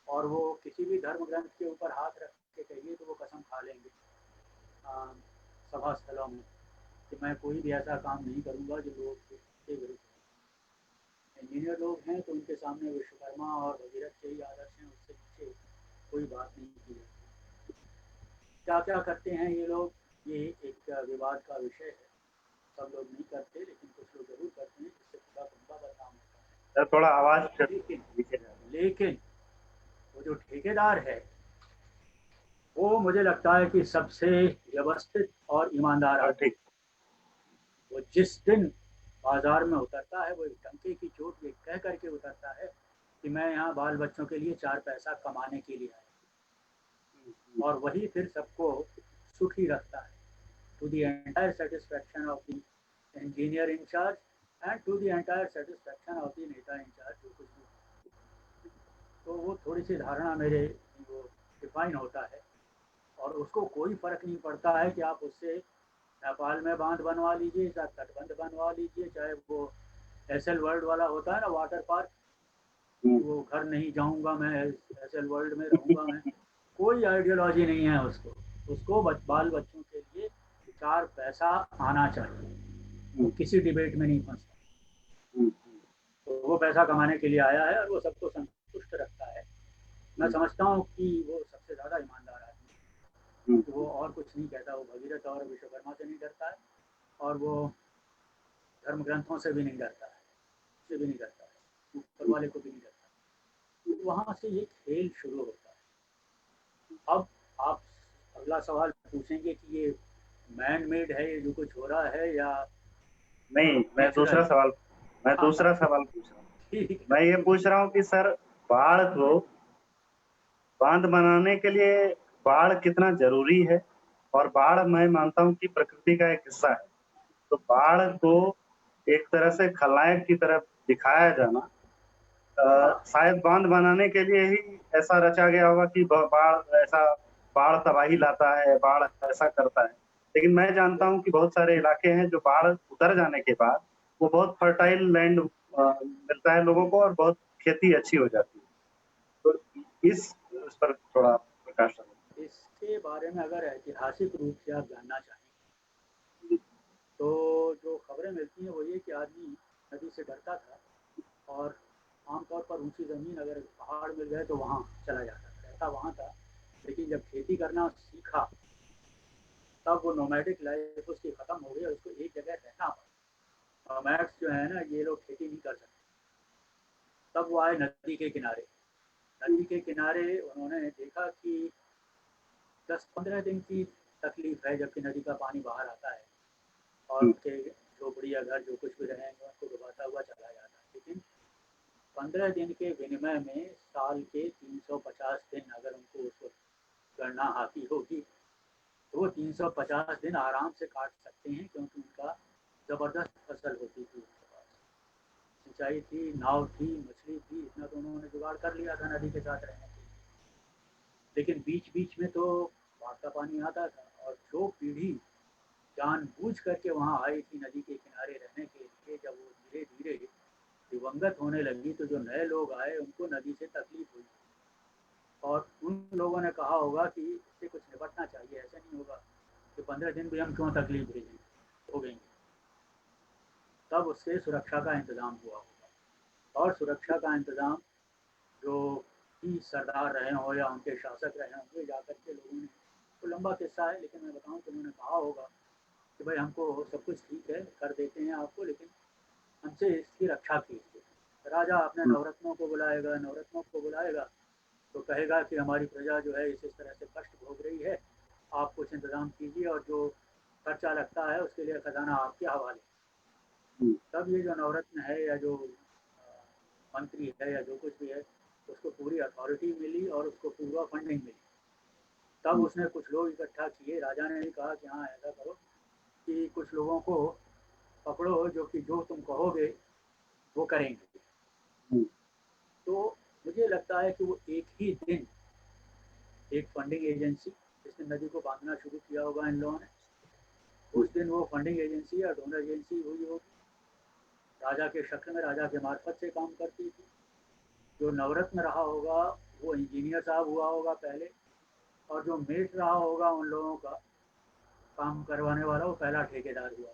और वो किसी भी धर्म ग्रंथ के ऊपर हाथ रख के कहिए तो वो कसम खा लेंगे सभा स्थलों में कि मैं कोई भी ऐसा काम नहीं करूँगा जो लोग के विरुद्ध है। इंजीनियर लोग हैं तो उनके सामने विश्वकर्मा और भगीरथ के ही आदर्श हैं, उससे नीचे कोई बात नहीं की जाती। क्या क्या करते हैं ये लोग, ये एक विवाद का विषय है। सब लोग नहीं करते, लेकिन कुछ लोग जरूर करते हैं, जिससे पूरा कुंबा बदनाम होता है। थोड़ा आवाज लेकिन वो जो ठेकेदार है वो मुझे लगता है कि सबसे व्यवस्थित और ईमानदार आदमी। वो जिस दिन बाजार में उतरता है वो एक डंके की चोट ये कह करके उतरता है कि मैं यहाँ बाल बच्चों के लिए 4 पैसा कमाने के लिए आया, और वही फिर सबको सुखी रखता है, to the entire satisfaction of the engineer incharge and to the entire satisfaction of the नेता इंचार्ज, जो कुछ भी। तो वो थोड़ी सी धारणा मेरे वो डिफाइन होता है, और उसको कोई फर्क नहीं पड़ता है कि आप उससे नेपाल में बांध बनवा लीजिए, चाहे तटबंध बनवा लीजिए, चाहे वो एसएल वर्ल्ड वाला होता है ना वाटर पार्क, वो घर नहीं जाऊंगा मैं, एसएल वर्ल्ड में रहूंगा मैं, कोई आइडियोलॉजी नहीं है उसको। उसको बाल बच्चों के लिए 4 पैसा आना चाहिए, वो किसी डिबेट में नहीं फंसता। तो वो पैसा कमाने के लिए आया है और वो सबको संतुष्ट रखता है। मैं समझता हूँ कि वो सबसे ज़्यादा ईमानदार आदमी है, तो वो और कुछ नहीं कहता, वो भगीरथ और विश्वकर्मा से नहीं डरता है, और वो धर्म ग्रंथों से भी नहीं डरता है, उससे भी नहीं डरता है, ऊपर वाले को भी नहीं डरता है। तो वहाँ से ये खेल शुरू होता है। अब आप अगला सवाल पूछेंगे कि ये मैन मेड है, ये जो कुछ हो रहा है, या नहीं, मैं दूसरा सवाल पूछ रहा हूँ। मैं ये पूछ रहा हूँ कि सर बाढ़ को बांध बनाने के लिए बाढ़ कितना जरूरी है, और बाढ़ मैं मानता हूँ कि प्रकृति का एक हिस्सा है, तो बाढ़ को एक तरह से खलनायक की तरफ दिखाया जाना शायद बांध बनाने के लिए ही ऐसा रचा गया होगा कि बाढ़ तबाही लाता है, बाढ़ ऐसा करता है। लेकिन मैं जानता हूँ कि बहुत सारे इलाके हैं जो बाढ़ उतर जाने के बाद वो बहुत फर्टाइल लैंड मिलता है लोगों को, और बहुत खेती अच्छी हो जाती है। तो इस पर थोड़ा प्रकाश डालें। इसके बारे में अगर ऐतिहासिक रूप से आप जानना चाहें तो जो खबरें मिलती हैं वो ये कि आदमी नदी से डरता था, और आमतौर पर ऊंची ज़मीन अगर पहाड़ मिल गए तो वहाँ चला जाता था, रहता वहाँ था। लेकिन जब खेती करना सीखा तब वो नोमैडिक लाइफ उसकी ख़त्म हो गई और उसको एक जगह रहना पड़ा। नोमैड्स जो है ना, ये लोग खेती नहीं कर सकते। तब वो आए नदी के किनारे। नदी के किनारे उन्होंने देखा कि 10-15 दिन की तकलीफ है, जबकि नदी का पानी बाहर आता है और उनके झोपड़ी या घर जो कुछ भी रहेंगे उनको डुबाता हुआ चला जाता है। लेकिन 15 दिन के विनिमय में साल के 350 दिन अगर उनको उस गणना आती होगी तो वो 350 दिन आराम से काट सकते हैं, क्योंकि उनका ज़बरदस्त फसल होती थी, उनके पास सिंचाई थी, नाव थी, मछली थी, इतना तो उन्होंने जुगाड़ कर लिया था नदी के साथ रहने के लिए। लेकिन बीच बीच में तो बाढ़ का पानी आता था, और जो पीढ़ी जानबूझ करके वहाँ आई थी नदी के किनारे रहने के लिए, जब वो धीरे धीरे दिवंगत होने लगी तो जो नए लोग आए उनको नदी से तकलीफ हुई, और उन लोगों ने कहा होगा कि इससे कुछ निपटना चाहिए, ऐसे नहीं होगा। कि 15 दिन भी हम क्यों तकलीफ भेजें, हो गई। तब उससे सुरक्षा का इंतज़ाम हुआ होगा। और सुरक्षा का इंतज़ाम जो भी सरदार रहे हों या उनके शासक रहे होंगे, जा कर के लोगों ने, तो लंबा किस्सा है लेकिन मैं बताऊँ तो उन्होंने कहा होगा कि भाई हमको सब कुछ ठीक है, कर देते हैं आपको, लेकिन हमसे इसकी रक्षा कीजिए। राजा अपने नवरत्नों को बुलाएगा, नवरत्नों को बुलाएगा तो कहेगा कि हमारी प्रजा जो है इस तरह से कष्ट भोग रही है, आप कुछ इंतज़ाम कीजिए और जो खर्चा लगता है उसके लिए खजाना आपके हवाले। तब ये जो नवरत्न है या जो मंत्री है या जो कुछ भी है, उसको पूरी अथॉरिटी मिली और उसको पूरा फंडिंग मिली। तब उसने कुछ लोग इकट्ठा किए, राजा ने भी कहा कि हाँ ऐसा करो कि कुछ लोगों को पकड़ो जो कि जो तुम कहोगे वो करेंगे। तो मुझे लगता है कि वो एक ही दिन एक फंडिंग एजेंसी जिसने नदी को बांधना शुरू किया होगा इन लोगों ने, उस दिन वो फंडिंग एजेंसी या डोनर एजेंसी हुई होगी, राजा के शक्ल में, राजा के मार्फत से काम करती थी। जो नवरत्न रहा होगा वो इंजीनियर साहब हुआ होगा पहले, और जो मेट रहा होगा उन लोगों का काम करवाने वाला वो पहला ठेकेदार हुआ।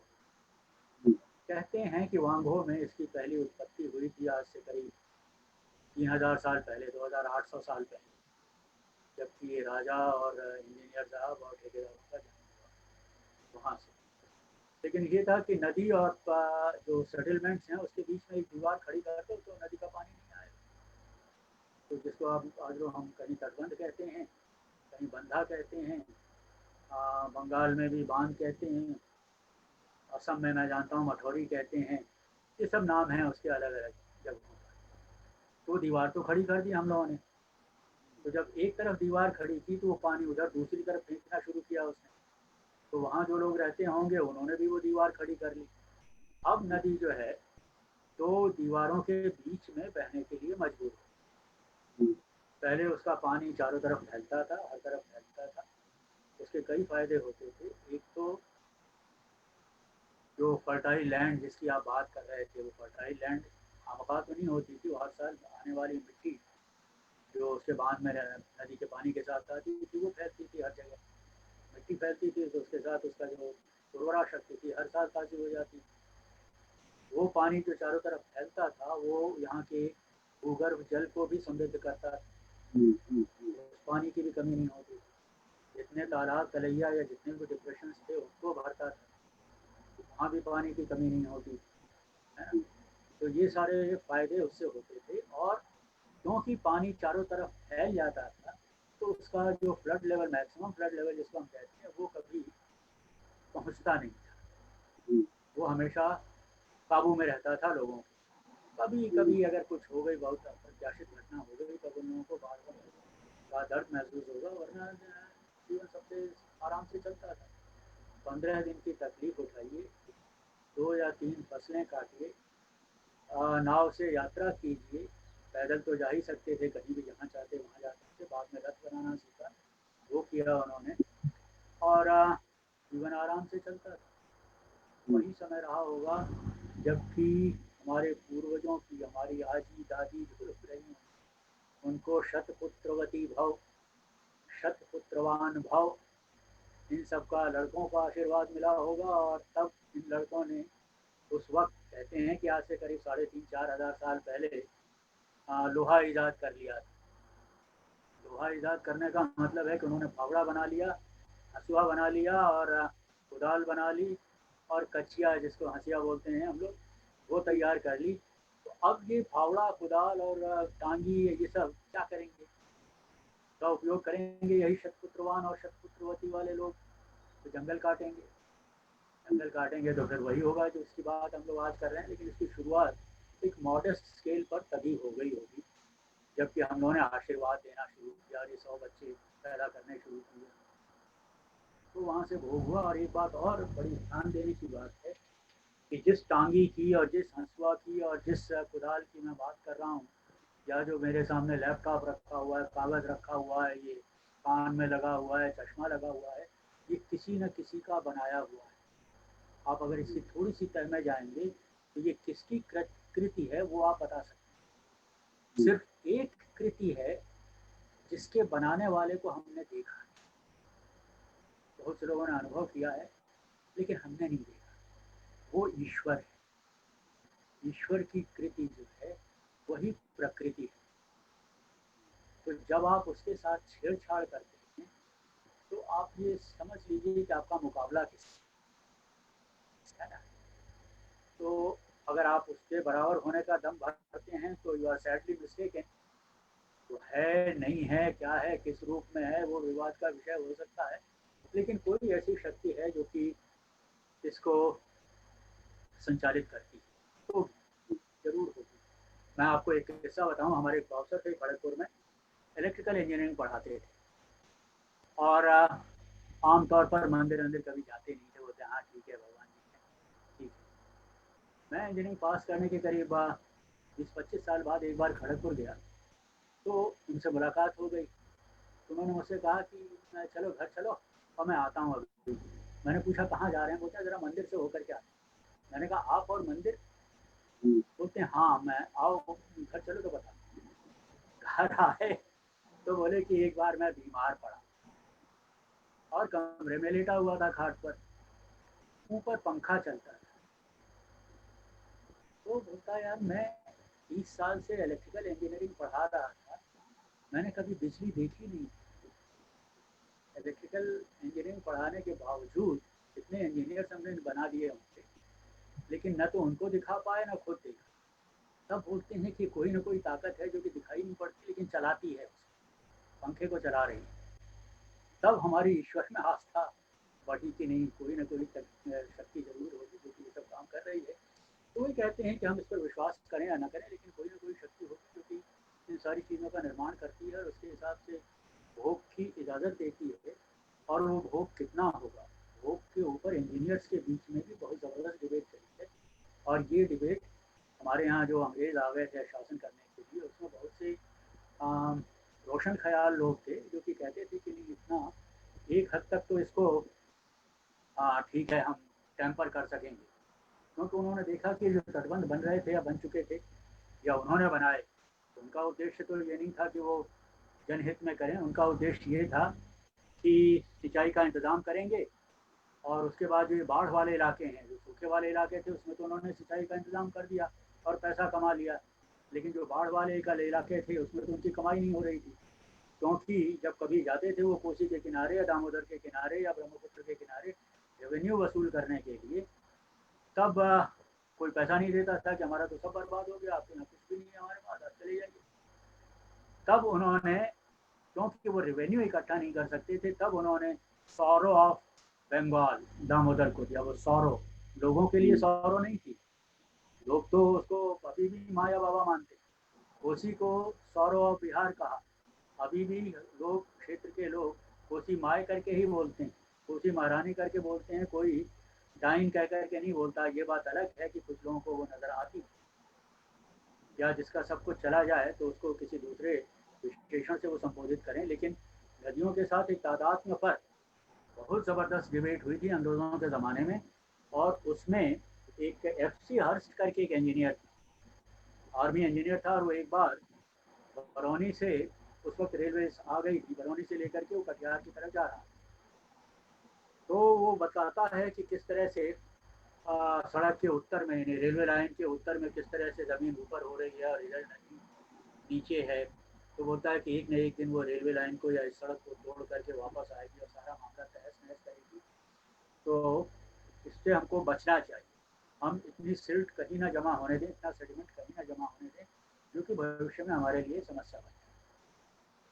कहते हैं कि वांगो में इसकी पहली उत्पत्ति हुई थी आज से करीब 3000 साल पहले, 2800 साल पहले, जबकि ये राजा और इंजीनियर साहब और ठेकेदारों का जन्म हुआ वहाँ से। लेकिन ये था कि नदी और जो सेटलमेंट्स हैं उसके बीच में एक दीवार खड़ी करके तो नदी का पानी नहीं आएगा। तो जिसको आप आज जो हम कहीं तटबंध कहते हैं, कहीं बंधा कहते हैं, बंगाल में भी बांध कहते हैं, असम में मैं जानता हूँ मठौरी कहते हैं, ये सब नाम हैं उसके अलग अलग जगहों पर। तो दीवार तो खड़ी कर दी हम लोगों ने। तो जब एक तरफ दीवार खड़ी की तो वो पानी उधर दूसरी तरफ फेंकना शुरू किया उसने, तो वहाँ जो लोग रहते होंगे उन्होंने भी वो दीवार खड़ी कर ली। अब नदी जो है तो दीवारों के बीच में बहने के लिए मजबूर हो। पहले उसका पानी चारों तरफ फैलता था, हर तरफ फैलता था, उसके कई फायदे होते थे। एक तो जो फर्टाइल लैंड जिसकी आप बात कर रहे थे, वो फर्टाइल लैंड आमका तो नहीं होती थी, वो हर साल आने वाली मिट्टी जो उसके बांध में नदी के पानी के साथ आती थी वो फैलती थी, हर जगह मिट्टी फैलती थी, तो उसके साथ उसका जो उर्वरा शक्ति थी हर साल ताज़ी हो जाती थी। वो पानी जो चारों तरफ फैलता था वो यहाँ के भूगर्भ जल को भी समृद्ध करता था, उस पानी की भी कमी नहीं होती थी। जितने तालाब तलैया या जितने भी डिप्रेशन थे उनको भरता था, वहाँ भी पानी की कमी नहीं होती है ना। तो ये सारे फायदे उससे होते थे। और क्योंकि पानी चारों तरफ फैल जाता था तो उसका जो flood level, maximum flood level जिसको हम कहते हैं, वो कभी पहुँचता नहीं था, वो हमेशा काबू में रहता था लोगों के। कभी कभी अगर कुछ हो गई, बहुत अप्रत्याशित घटना हो गई, तब उन लोगों को बार बार दर्द महसूस होगा, वरना जीवन सबसे आराम से चलता था। 15 दिन की तकलीफ उठाइए, 2 या 3 फसलें काटिए, नाव से यात्रा कीजिए, पैदल तो जा ही सकते थे, कहीं भी जहाँ चाहते वहाँ जा सकते। बाद में रथ बनाना सीखा, वो किया उन्होंने, और जीवन आराम से चलता था। वही समय रहा होगा जबकि हमारे पूर्वजों की, हमारी आजी दादी जो रुक रही हैं, उनको शतपुत्रवती भव, शतपुत्रवान भव, इन सब का लड़कों का आशीर्वाद मिला होगा। और तब इन लड़कों ने उस वक्त, कहते हैं कि आज से करीब 3500-4000 साल पहले लोहा ईजाद कर लिया था। लोहा ईजाद करने का मतलब है कि उन्होंने फावड़ा बना लिया, हसुआ बना लिया और कुदाल बना ली, और कचिया जिसको हंसिया बोलते हैं हम लोग, वो तैयार कर ली। तो अब ये फावड़ा, कुदाल और टांगी ये सब क्या करेंगे, का उपयोग करेंगे यही शतपुत्रवान और शतपुत्रवती वाले लोग, तो जंगल काटेंगे। जंगल काटेंगे तो फिर वही होगा जो इसकी बात हम लोग आज कर रहे हैं। लेकिन इसकी शुरुआत एक मॉडेस्ट स्केल पर तभी हो गई होगी जबकि हम लोगों ने आशीर्वाद देना शुरू किया और ये 100 बच्चे पैदा करने शुरू किए, तो वहाँ से भोग हुआ। और एक बात और बड़ी ध्यान देने की बात है कि जिस टांगी की और जिस हंसुआ की और जिस कुदाल की मैं बात कर रहा हूँ, या जो मेरे सामने लैपटॉप रखा हुआ है, कागज़ रखा हुआ है, ये कान में लगा हुआ है, चश्मा लगा हुआ है, ये किसी न किसी का बनाया हुआ है। आप अगर इसकी थोड़ी सी तह में जाएंगे तो ये किसकी कृति है वो आप बता सकते हैं। सिर्फ एक कृति है जिसके बनाने वाले को हमने देखा है, बहुत से लोगों ने अनुभव किया है, लेकिन हमने नहीं देखा। वो ईश्वर है, ईश्वर की कृति जो है वही प्रकृति है। तो जब आप उसके साथ छेड़छाड़ करते हैं तो आप ये समझ लीजिए कि आपका मुकाबला किसका है। तो अगर आप उसके बराबर होने का दम भरते हैं तो यू आर सैडली मिस्टेकन। तो है नहीं है, क्या है, किस रूप में है, वो विवाद का विषय हो सकता है, लेकिन कोई ऐसी शक्ति है जो कि इसको संचालित करती है, तो जरूर होगी। मैं आपको एक किस्सा बताऊं। हमारे एक प्रोफेसर थे खड़गपुर में, इलेक्ट्रिकल इंजीनियरिंग पढ़ाते थे, और आमतौर पर मंदिर अंदिर कभी जाते नहीं थे। बोलते हाँ ठीक है भगवान जी है, ठीक है। मैं इंजीनियरिंग पास करने के करीब 20-25 साल बाद एक बार खड़गपुर गया, तो उनसे मुलाकात हो गई। तो उन्होंने मुझसे कहा कि चलो घर चलो और मैं आता हूँ अभी। मैंने पूछा कहाँ जा रहे हैं? बोलते हैं ज़रा मंदिर से होकर के आते। मैंने कहा आप और मंदिर? बोलते हैं हाँ, मैं आओ घर चलो तो बता। घर आए तो बोले कि एक बार मैं बीमार पड़ा और कमरे में लेटा हुआ था खाट पर, ऊपर पंखा चलता था। तो बोलता यार मैं 20 साल से इलेक्ट्रिकल इंजीनियरिंग पढ़ा रहा था, मैंने कभी बिजली देखी नहीं। इलेक्ट्रिकल इंजीनियरिंग पढ़ाने के बावजूद इतने इंजीनियर्स हमने बना दिए होंगे, लेकिन न तो उनको दिखा पाए न खुद देखा। तब बोलते हैं कि कोई ना कोई ताकत है जो कि दिखाई नहीं पड़ती लेकिन चलाती है, पंखे को चला रही है। तब हमारी ईश्वर में आस्था बढ़ी कि नहीं, कोई ना कोई शक्ति जरूर होगी जो कि ये सब काम कर रही है। तो वही कहते हैं कि हम इस पर विश्वास करें या न करें, लेकिन कोई ना कोई शक्ति होगी जो कि इन सारी चीज़ों का निर्माण करती है और उसके हिसाब से भोग की इजाज़त देती है। और वो भोग कितना होगा, भोग के ऊपर इंजीनियर्स के बीच में भी बहुत ज़बरदस्त डिबेट चली है। और ये डिबेट हमारे यहाँ जो अंग्रेज़ आ गए थे शासन करने के लिए, उसमें बहुत से रोशन ख्याल लोग थे जो कि कहते थे कि नहीं इतना एक हद तक तो इसको ठीक है हम टेम्पर कर सकेंगे, क्योंकि उन्होंने देखा कि जो तटबंध बन रहे थे या बन चुके थे या उन्होंने बनाए, तो उनका उद्देश्य तो ये नहीं था कि वो जनहित में करें। उनका उद्देश्य ये था कि सिंचाई का इंतज़ाम करेंगे, और उसके बाद जो ये बाढ़ वाले इलाके हैं, जो सूखे वाले इलाके थे, उसमें तो उन्होंने सिंचाई का इंतज़ाम कर दिया और पैसा कमा लिया। लेकिन जो बाढ़ वाले इलाके थे उसमें तो उनकी कमाई नहीं हो रही थी, क्योंकि जब कभी जाते थे वो कोसी के किनारे या दामोदर के किनारे या ब्रह्मपुत्र के किनारे रेवेन्यू वसूल करने के लिए, तब कोई पैसा नहीं देता था कि हमारा तो सब बर्बाद हो गया, आपके यहाँ कुछ भी नहीं है हमारे पास, आप चले जाइए। तब उन्होंने, क्योंकि वो रेवेन्यू इकट्ठा नहीं कर सकते थे, तब उन्होंने सौरो ऑफ बंगाल दामोदर को दिया। वो सौरो लोगों के लिए सौरो नहीं थी, लोग तो उसको अभी भी माया बाबा मानते। कोसी को सौरो ऑफ बिहार कहा। अभी भी लोग, क्षेत्र के लोग कोसी माए करके ही बोलते हैं, कोसी महारानी करके बोलते हैं, कोई डाइन कह करके नहीं बोलता। ये बात अलग है कि कुछ लोगों को वो नज़र आती, या जिसका सब कुछ चला जाए तो उसको किसी दूसरे विशेषण से वो संबोधित करें। लेकिन नदियों के साथ एक तादात्म्य पर बहुत ज़बरदस्त डिबेट हुई थी अंग्रेज़ों के ज़माने में, और उसमें एक FC हर्स्ट करके एक इंजीनियर था, आर्मी इंजीनियर था, और वो एक बार बरौनी से, उस वक्त रेलवे आ गई थी, बरौनी से लेकर के वो कटिहार की तरफ जा रहा, तो वो बताता है कि किस तरह से सड़क के उत्तर में, रेलवे लाइन के उत्तर में किस तरह से ज़मीन ऊपर हो रही है और इधर नदी नीचे है। तो बोलता है कि एक न एक दिन वो रेलवे लाइन को या इस सड़क को तोड़ करके वापस आएगी और सारा मामला तहस नहस करेगी। तो इससे हमको बचना चाहिए, हम इतनी सिल्ट कहीं ना जमा होने दें, इतना सेडिमेंट कहीं ना जमा होने दें जो कि भविष्य में हमारे लिए समस्या बने।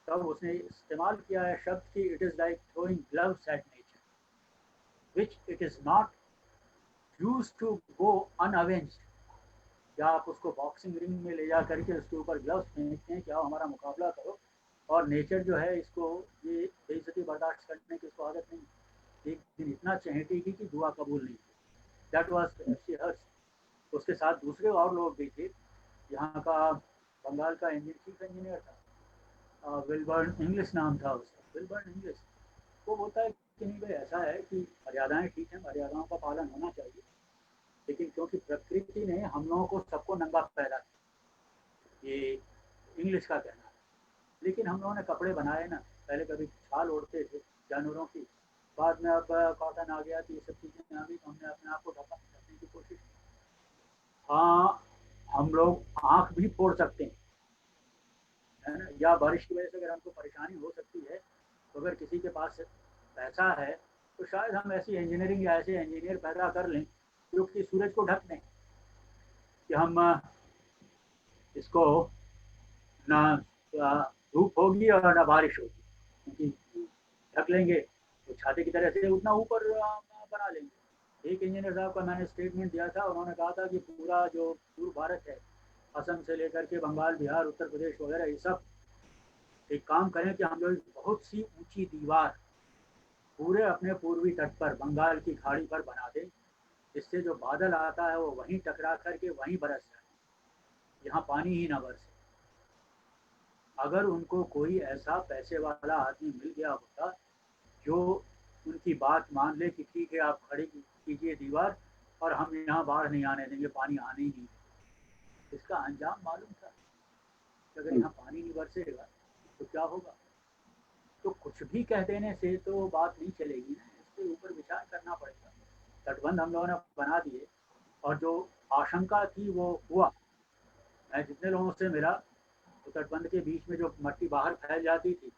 तब उसने इस्तेमाल किया है शब्द कि it is like throwing gloves at nature, which it is not used to go unavenged. या आप उसको बॉक्सिंग रिंग में ले जा करके उसके ऊपर ग्लव्स फेंकते हैं कि आओ हमारा मुकाबला करो, और नेचर जो है इसको ये बेइज्जती बर्दाश्त करने की इसको आदत नहीं, एक दिन इतना चहेटेगी कि दुआ कबूल नहीं। That was FC Hurst. उसके साथ दूसरे और लोग भी थे, यहाँ का बंगाल का चीफ इंजीनियर था, विलबर्न इंग्लिश नाम था उसका, विलबर्न इंग्लिश। वो बोलता है कि नहीं भाई, ऐसा है कि मर्यादाएं ठीक है, मर्यादाओं का पालन होना चाहिए, लेकिन क्योंकि प्रकृति ने हम लोगों को सबको नंगा पैदा किया, ये इंग्लिश का कहना है। लेकिन हम लोगों ने कपड़े बनाए ना, पहले कभी छाल ओढ़ते थे जानवरों की, बाद में अब कॉटन आ गया तो ये सब चीज़ें आ गई, तो हमने अपने आप को ढकने की कोशिश की। हाँ, हम लोग आँख भी फोड़ सकते हैं, है ना, या बारिश की वजह से अगर हमको परेशानी हो सकती है, तो अगर किसी के पास पैसा है तो शायद हम ऐसी इंजीनियरिंग या ऐसे इंजीनियर पैदा कर लें जो कि सूरज को ढक दें, कि हम इसको ना धूप होगी और ना बारिश होगी, क्योंकि ढक लेंगे तो छाते की तरह से उतना ऊपर बना लेंगे। एक इंजीनियर साहब का मैंने स्टेटमेंट दिया था, उन्होंने कहा था कि पूरा जो पूर्व भारत है, असम से लेकर के बंगाल, बिहार, उत्तर प्रदेश वगैरह, ये सब एक काम करें कि हम लोग बहुत सी ऊंची दीवार पूरे अपने पूर्वी तट पर, बंगाल की खाड़ी पर बना दें, जिससे जो बादल आता है वो वहीं टकरा करके वहीं बरस जाए, यहाँ पानी ही ना बरसे। अगर उनको कोई ऐसा पैसे वाला आदमी मिल गया होता जो उनकी बात मान ले कि ठीक है आप खड़ी कीजिए दीवार और हम यहाँ बाढ़ नहीं आने देंगे, पानी आने ही नहीं देंगे, इसका अंजाम मालूम था। अगर यहाँ पानी नहीं बरसेगा तो क्या होगा? तो कुछ भी कह देने से तो बात नहीं चलेगी ना, इसके ऊपर विचार करना पड़ेगा। तटबंध हम लोगों ने बना दिए और जो आशंका थी वो हुआ। मैं जितने लोगों से मिला तो तटबंध के बीच में जो मट्टी बाहर फैल जाती थी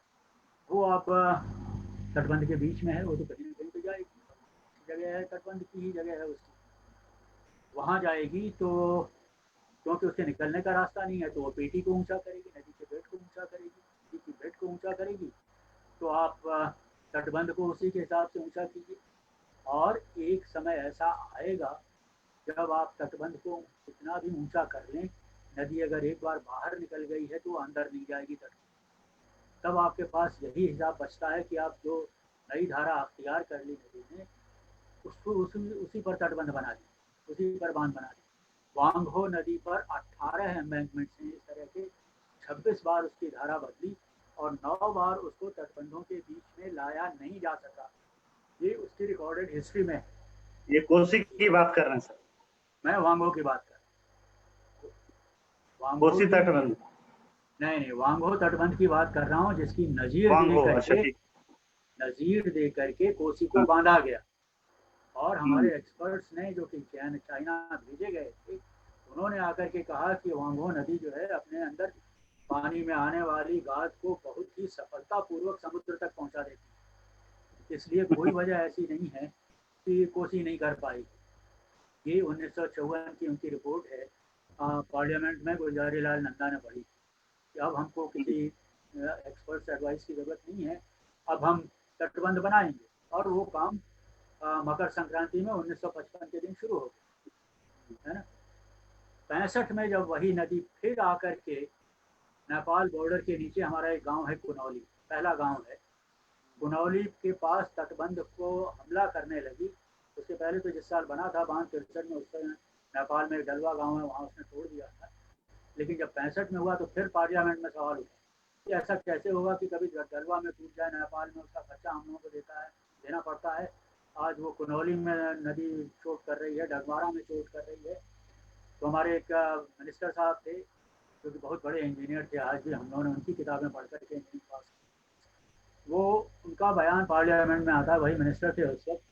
वो अब तटबंध के बीच में है, वो तो कहीं ना कहीं तो जाएगी, जगह है तटबंध की ही जगह है उसकी, वहाँ जाएगी तो क्योंकि उसके निकलने का रास्ता नहीं है तो वो पेटी को ऊंचा करेगी, नदी के बेड को ऊंचा करेगी, नदी की बेड को ऊंचा करेगी, तो आप तटबंध को उसी के हिसाब से ऊंचा कीजिए। और एक समय ऐसा आएगा जब आप तटबंध को कितना भी ऊंचा कर लें, नदी अगर एक बार बाहर निकल गई है तो अंदर नहीं जाएगी तट, तब आपके पास यही हिसाब बचता है कि आप जो नई धारा अख्तियार कर ली नदी ने, उसको उसी पर तटबंध बना दी, उसी पर बांध बना दी। वांगहो नदी पर 18 एम्बैंकमेंट्स हैं, इस तरह के 26 बार उसकी धारा बदली और 9 बार उसको तटबंधों के बीच में लाया नहीं जा सका, ये उसकी रिकॉर्डेड हिस्ट्री में है। ये कोसी की बात कर रहे हैं सर? मैं वांगहो की बात कर रहा हूँ, कोसी तटबंध नहीं, वांगहो तटबंध की बात कर रहा हूँ, जिसकी वांगहो, अच्छा ठीक। नजीर दे करके कोसी को बांधा गया। और हमारे एक्सपर्ट्स ने जो कि चाइना भेजे गए थे, उन्होंने आकर के कहा कि वांगहो नदी जो है अपने अंदर पानी में आने वाली गाद को बहुत ही सफलतापूर्वक समुद्र तक पहुंचा देती है, इसलिए कोई वजह ऐसी नहीं है कि कोसी नहीं कर पाएगी। ये 1954 की उनकी रिपोर्ट है, पार्लियामेंट में गुलजारीलाल नंदा ने पढ़ी कि अब हमको किसी एक्सपर्ट्स एडवाइस की ज़रूरत नहीं है, अब हम तटबंध बनाएंगे। और वो काम मकर संक्रांति में 1955 के दिन शुरू हो गया, है ना। 65 में जब वही नदी फिर आकर के नेपाल बॉर्डर के नीचे, हमारा एक गांव है कुनौली, पहला गांव है कुनौली के पास तटबंध को हमला करने लगी। उसके पहले तो जिस साल बना था बांध 63 में, उससे नेपाल में एक डलवा गाँव है, वहाँ उसने तोड़ दिया था। लेकिन जब 65 में हुआ तो फिर पार्लियामेंट में सवाल उठा कि ऐसा कैसे होगा कि कभी डलवा में टूट जाए नेपाल में, उसका खर्चा हम लोगों को देना पड़ता है। आज वो कुनौली में नदी चोट कर रही है, डगमारा में चोट कर रही है। तो हमारे एक मिनिस्टर साहब थे जो कि बहुत बड़े इंजीनियर थे, आज भी हम लोगों ने उनकी किताबें पढ़ करके इंजीनियरिंग पास की। वो उनका बयान पार्लियामेंट में आता है, वही मिनिस्टर थे उस वक्त,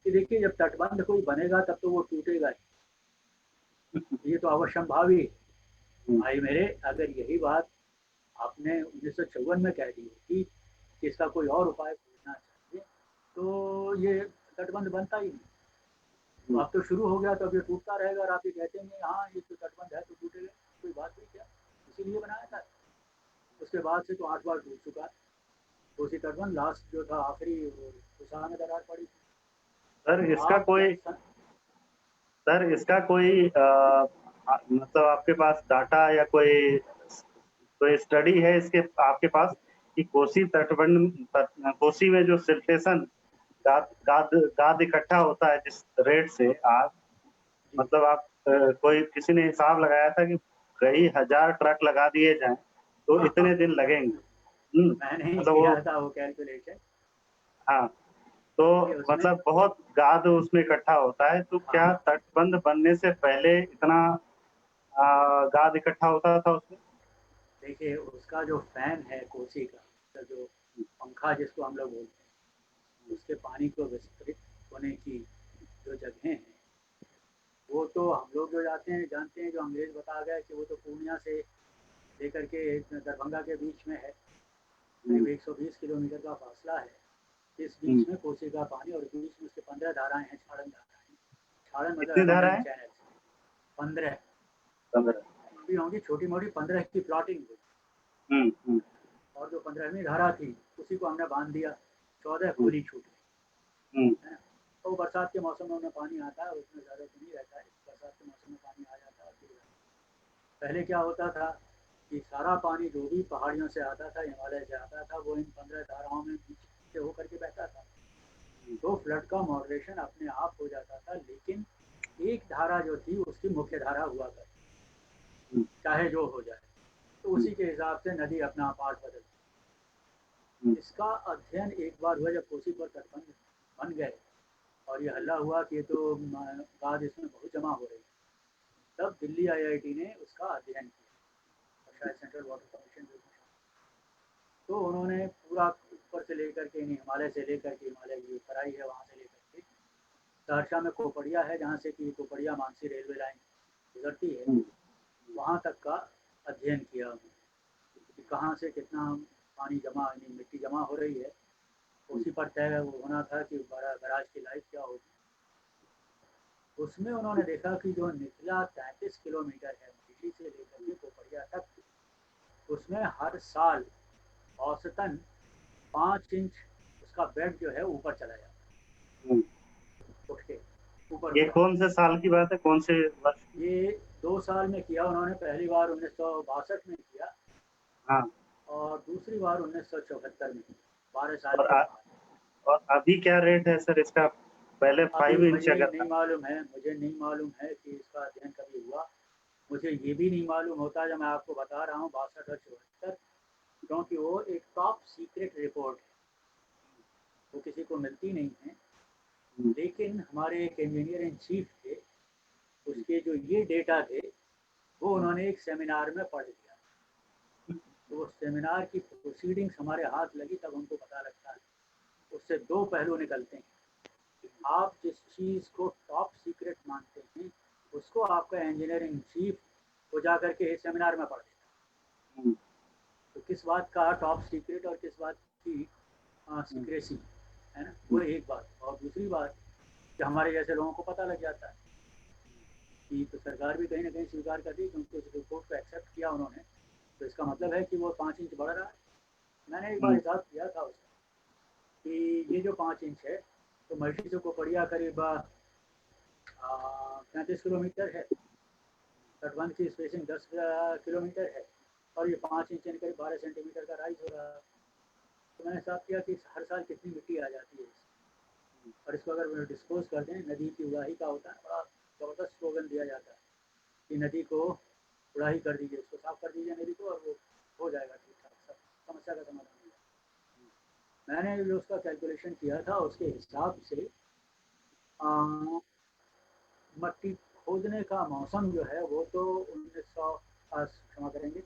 कि देखिए जब तटबंध कोई बनेगा तब तो वो टूटेगा ही, ये तो अवश्यंभावी है। भाई मेरे, अगर यही बात आपने 1954 में कह दी होती कि इसका कोई और उपाय खोजना चाहिए, तो ये तटबंध बनता ही नहीं। तो अब तो शुरू हो गया तो अब ये टूटता रहेगा और आप ये कहते हैं हाँ ये तो तटबंध है तो टूटेगा, कोई बात नहीं क्या, इसीलिए बनाया था। उसके बाद से तो 8 बार टूट चुका है। कोसी तटबंध लास्ट जो था आखिरी तुषार में दरार पड़ी थी। सर इसका कोई मतलब आपके पास डाटा या कोई स्टडी है इसके आपके पास कि कोसी तटबंध, कोसी में जो सिल्टेशन गाद इकट्ठा होता है जिस रेट से आज, मतलब आप कोई किसी ने हिसाब लगाया था कि कई हजार ट्रक लगा दिए जाएं तो इतने दिन लगेंगे। मैंने मतलब किया था वो कैलकुलेशन। हाँ, तो मतलब बहुत गाद उसमें इकट्ठा होता है, तो क्या तटबंध बनने से पहले इतना गाद इकट्ठा होता था उसमें? देखिए उसका जो फैन है कोसी का, जो पंखा जिसको हम लोग बोलते हैं, उसके पानी को विस्तृत होने की जो जगहें हैं, वो तो हम लोग जो जाते हैं जानते हैं, जो अंग्रेज बता गए कि वो तो पूर्णिया से लेकर के दरभंगा के बीच में है, करीब 120 किलोमीटर का फासला है। इस बीच में कोसी का पानी और बीच में उसके 15 धाराएं हैं, छाड़न धाराएं। छाड़न मतलब कितनी धाराएं? चैनल 15 15 भी होंगी, छोटी मोटी 15 की प्लॉटिंग हुई। और जो 15वीं धारा थी उसी को हमने बांध दिया, 14 खुली छूट गई। तो बरसात के मौसम में उन्हें पानी आता है, उसमें ज़्यादा तो नहीं रहता है, बरसात के मौसम में पानी आ जाता है। पहले क्या होता था कि सारा पानी जो भी पहाड़ियों से आता था, हिमालय से आता था, वो इन 15 धाराओं में बीच से होकर के बहता था। तो फ्लड का मॉडरेशन अपने आप हो जाता था, लेकिन एक धारा जो थी उसकी मुख्य धारा हुआ करती, चाहे जो हो जाए, तो उसी के हिसाब से नदी अपना पाठ बदलती। इसका अध्ययन एक बार हुआ जब कोसी पर तटबंध बन गए और ये हल्ला हुआ कि ये तो बाद इसमें बहुत जमा हो रही है, तब दिल्ली IIT ने उसका अध्ययन किया, और शायद सेंट्रल वाटर कमीशन जो, तो उन्होंने पूरा ऊपर से लेकर के, हिमालय से लेकर के, हिमालय की तराई है वहाँ से लेकर के सहरसा में कोपड़िया है, जहाँ से कि कोपड़िया मानसी रेलवे लाइन गुजरती है, वहाँ तक का अध्ययन किया कि कहाँ से कितना पानी जमा, मिट्टी जमा हो रही है। उसी पर तय होना था कि बराज की लाइफ क्या होगी। उसमें उन्होंने देखा कि जो निचला 33 किलोमीटर है दिल्ली से लेकर के कोपड़िया तक, उसमें हर साल औसतन 5 इंच उसका बेड जो है ऊपर चला जाता है, उठ के ऊपर। ये कौन से साल की बात है, कौन से वर्ष? ये 2 साल में किया उन्होंने, पहली बार 1962 में किया, हाँ, और दूसरी बार 1974 में, 12 साल और, के बाद। और अभी क्या रेट है सर इसका? पहले 5 इंच मुझे अगर नहीं मालूम है, मुझे नहीं मालूम है कि इसका अध्ययन कभी हुआ। मुझे ये भी नहीं मालूम होता जब मैं आपको बता रहा हूँ 62 और 74, क्योंकि वो एक टॉप सीक्रेट रिपोर्ट है, वो किसी को मिलती नहीं है। लेकिन हमारे एक इंजीनियर इन चीफ थे, उसके जो ये डेटा थे वो उन्होंने एक सेमिनार में पढ़ लिया। तो वो सेमिनार की प्रोसीडिंग्स हमारे हाथ लगी, तब हमको पता लगता है। उससे 2 पहलू निकलते हैं। आप जिस चीज़ को टॉप सीक्रेट मानते हैं, उसको आपका इंजीनियरिंग चीफ हो जा करके सेमिनार में पढ़ देता है। तो किस बात का टॉप सीक्रेट और किस बात की सीक्रेसी है ना, वो एक बात। और दूसरी बात कि हमारे जैसे लोगों को पता लग जाता है कि तो सरकार भी कहीं ना कहीं स्वीकार कर दी, क्योंकि उस रिपोर्ट को एक्सेप्ट किया उन्होंने, तो इसका मतलब है कि वो 5 इंच बढ़ रहा है। मैंने एक बार हिसाब किया था उसका कि ये जो 5 इंच है, तो मल्टी से कोपड़िया करीब 35 किलोमीटर है, तटबंध की स्पेसिंग 10 किलोमीटर है, और ये 5 इंच यानी करीब 12 सेंटीमीटर का राइज हो रहा है। तो मैंने हिसाब किया कि हर साल कितनी मिट्टी आ जाती है, और इसको अगर डिस्पोज कर दें, नदी की उड़ाही का होता है, बड़ा ज़बरदस्त स्लोगन दिया जाता है कि नदी को उड़ाही कर दीजिए, उसको साफ कर दीजिए नदी को, और वो हो जाएगा ठीक ठाक, सब समस्या का समाधान हो जाएगा। मैंने जो उसका कैलकुलेशन किया था उसके हिसाब से मट्टी खोदने का मौसम जो है वो तो 1900 क्षमा करेंगे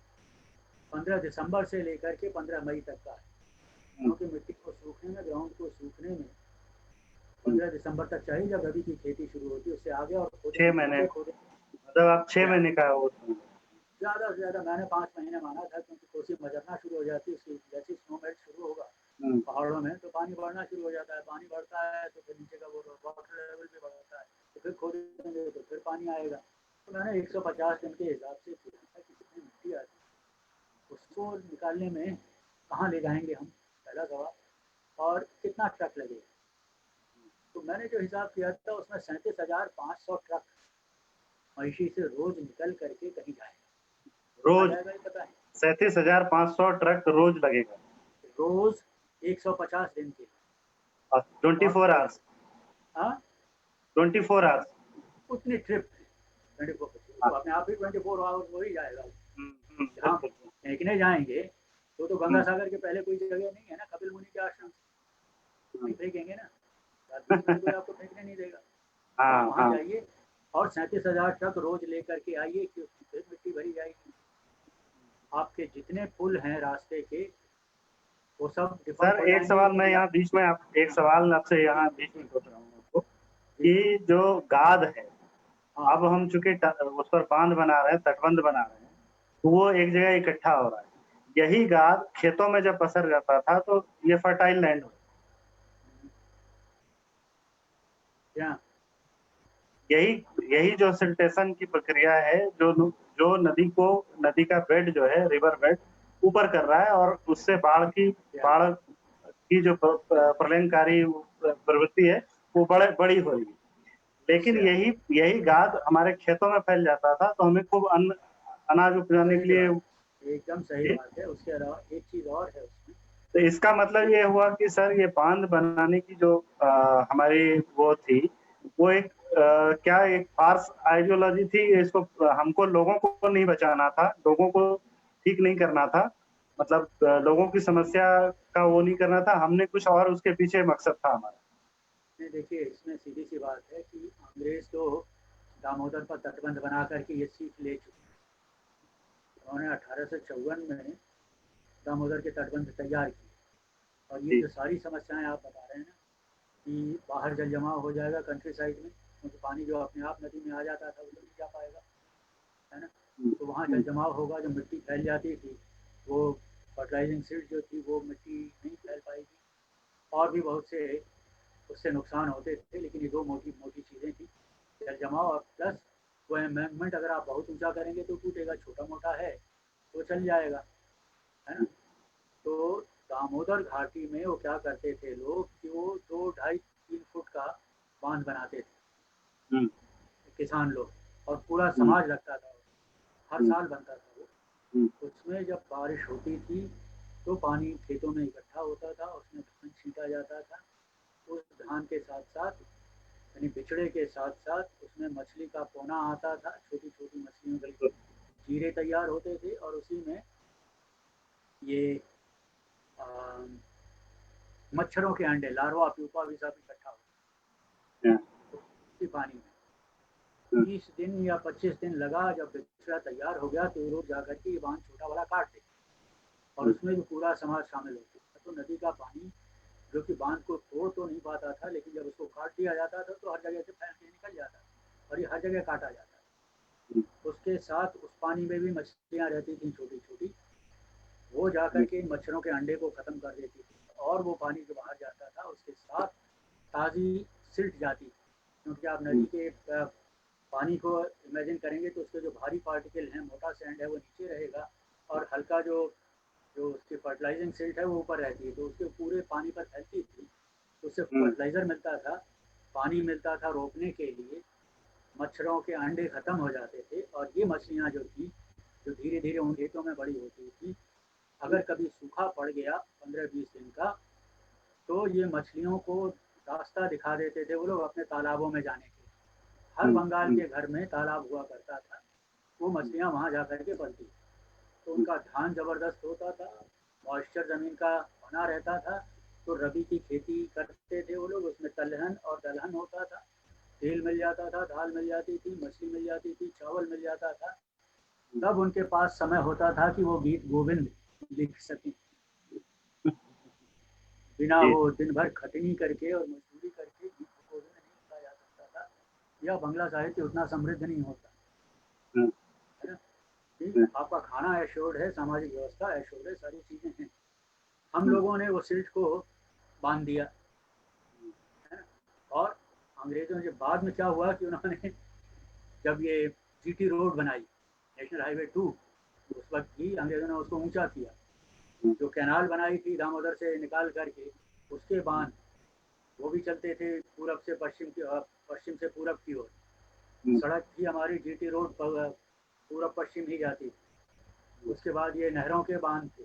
15 दिसंबर से लेकर के 15 मई तक का है, क्योंकि मिट्टी को सूखने में, ग्राउंड को सूखने में 15 दिसंबर तक चाहिए, जब रबी की खेती शुरू होती है। उससे आगे और 6 महीने, मतलब आप 6 महीने का हो, ज़्यादा से ज़्यादा मैंने 5 महीने माना था, क्योंकि कोसी मचरना शुरू हो जाती है, उसकी जैसे स्नो मेल्ट शुरू होगा पहाड़ों में, तो पानी बढ़ना शुरू हो जाता है। पानी बढ़ता है तो फिर नीचे का वो वाटर लेवल भी बढ़ता है, तो फिर खोदेंगे तो फिर पानी आएगा। तो मैंने 150 दिन के हिसाब से किया था कि जितनी मिट्टी आती है उसको निकालने में कहाँ ले जाएंगे हम, पहला सवाल, और कितना ट्रक लगेगा। तो मैंने जो हिसाब किया था उसमें 37,500 ट्रक महिषी से रोज निकल करके कहीं जाएगा। रोज जाएगा ये पता है, 37,500 ट्रक रोज लगेगा, रोज 150 दिन के लिए, 24 आवर्स, हाँ 24 आवर्स। उतनी ट्रिप 24 तो अपने आप ही 24 आवर्स हो ही जाएगा। जहाँ फेंकने जाएंगे तो गंगा सागर के पहले कोई जगह नहीं है ना, कपिल मुनि के आश्रम नहीं फेंकेंगे ना, कोई आपको फेंकने नहीं देगा। तो वहाँ जाइए और 37,000 ट्रक रोज लेकर के आइए, क्योंकि फिर मिट्टी भरी जाएगी। आपके जितने पुल हैं रास्ते के वो सब सर एक सवाल मैं यहाँ बीच में एक सवाल आपसे यहाँ बीच में पूछ रहा हूँ आपको कि जो गाद है, अब हम चूंकि उस पर बांध बना रहे हैं, तटबंध बना रहे हैं, तो वो एक जगह इकट्ठा हो रहा है। यही गाद खेतों में जब पसर जाता था तो ये फर्टाइल लैंड हो, यही जो सिल्टेशन की प्रक्रिया है, जो नदी का बेड जो है, रिवर बेड ऊपर कर रहा है और उससे बाढ़ की जो प्रलयंकारी प्रवृत्ति है वो बड़ी हो रही है। लेकिन यही गाद हमारे खेतों में फैल जाता था तो हमें खूब अनाज उपजाने के लिए। एकदम सही बात है। उसके अलावा एक चीज और है उसमें, तो इसका मतलब ये हुआ कि सर ये बांध बनाने की जो हमारी वो थी, वो एक क्या एक फार्स आइडियोलॉजी थी। इसको हमको लोगों को नहीं बचाना था, लोगों को ठीक नहीं करना था, मतलब लोगों की समस्या का वो नहीं करना था, हमने कुछ और उसके पीछे मकसद था हमारा। देखिए इसमें सीधी सी बात है कि अंग्रेज तो दामोदर पर तटबंध बना करके ये सीख ले चुके। उन्होंने 1854 में दामोदर के तटबंध तैयार किए और ये जो सारी समस्याएं आप बता रहे हैं ना कि बाहर जल जमाव हो जाएगा कंट्री साइड में, क्योंकि पानी जो अपने आप नदी में आ जाता था वो तो नहीं जा पाएगा, है ना। तो वहाँ जल जमाव होगा, जो मिट्टी फैल जाती थी वो फर्टिलाइजिंग सीड जो थी वो मिट्टी नहीं फैल पाएगी, और भी बहुत से उससे नुकसान होते थे। लेकिन ये दो मोटी मोटी चीज़ें थी, जल जमाव और प्लस वो एम्बैंकमेंट अगर आप बहुत ऊंचा करेंगे तो टूटेगा, छोटा मोटा है तो चल जाएगा, है ना। तो दामोदर घाटी में वो क्या करते थे लोग कि वो 2-2.5-3 फुट का बांध बनाते थे किसान लोग, और पूरा समाज लगता था, हर साल बनता था वो। उसमें जब बारिश होती थी तो पानी खेतों में इकट्ठा होता था, उसमें धान छींटा जाता था। उस धान के साथ साथ यानी बिचड़े के साथ साथ उसमें मछली का पोना आता था, छोटी छोटी मछलियों के जीरे तैयार होते थे, और उसी में ये मच्छरों के अंडे, लार्वा प्यूपा भी सब इकट्ठा होते उसी पानी में। 20 दिन या 25 दिन लगा, जब बिचड़ा तैयार हो गया तो रोज जाकर के ये बांध छोटा वाला काट दे, और उसमें भी पूरा समाज शामिल होता था। तो नदी का पानी जो कि बांध को तोड़ तो नहीं पाता था, लेकिन जब उसको काट दिया जाता था तो हर जगह से फैल के निकल जाता था और ये हर जगह काटा जाता था। उसके साथ उस पानी में भी मछलियाँ रहती थी छोटी छोटी, वो जाकर के इन मच्छरों के अंडे को ख़त्म कर देती थी, और वो पानी जो बाहर जाता था उसके साथ ताज़ी सिल्ट जाती थी। क्योंकि आप नदी के पानी को इमेजिन करेंगे तो उसके जो भारी पार्टिकल हैं, मोटा सैंड है वो नीचे रहेगा, और हल्का जो उसकी फर्टिलाइजिंग सिल्ट है वो ऊपर रहती है, तो उसके पूरे पानी पर फैलती थी। तो उससे फर्टिलाइज़र मिलता था, पानी मिलता था रोकने के लिए, मच्छरों के अंडे ख़त्म हो जाते थे, और ये मछलियाँ जो थी जो धीरे धीरे उन खेतों में बड़ी होती थी, अगर कभी सूखा पड़ गया 15-20 दिन का तो ये मछलियों को रास्ता दिखा देते थे वो लोग अपने तालाबों में जाने के। हर बंगाल के घर में तालाब हुआ करता था, वो मछलियाँ वहाँ जा कर के पलती, तो उनका धान ज़बरदस्त होता था, मॉइस्चर ज़मीन का बना रहता था। तो रबी की खेती करते थे वो लोग, उसमें तिलहन और दलहन होता था, तेल मिल जाता था, दाल मिल जाती थी, मछली मिल जाती थी, चावल मिल जाता था। तब उनके पास समय होता था कि वो गीत गोविंद लिख सकें, बिना वो दिन भर खटनी करके और मजदूरी करके गीत गोविंद नहीं लिखा जा सकता था। यह बंगला साहित्य उतना समृद्ध नहीं होता, है ना। आपका खाना एश्योर्ड है, सामाजिक व्यवस्था एश्योर्ड है, सारी चीज़ें हैं। हम लोगों ने वो सिल्ट को बांध दिया, है ना। और अंग्रेजों के बाद में क्या हुआ कि उन्होंने जब ये जीटी रोड बनाई, नेशनल हाईवे 2, उस वक्त भी अंग्रेजों ने उसको ऊंचा किया। जो कैनाल बनाई थी दामोदर से निकाल करके, उसके बांध वो भी चलते थे पूरब से पश्चिम की, पश्चिम से पूरब की ओर। सड़क थी हमारी जीटी रोड पूरब पश्चिम ही जाती थी। उसके बाद ये नहरों के बांध थे।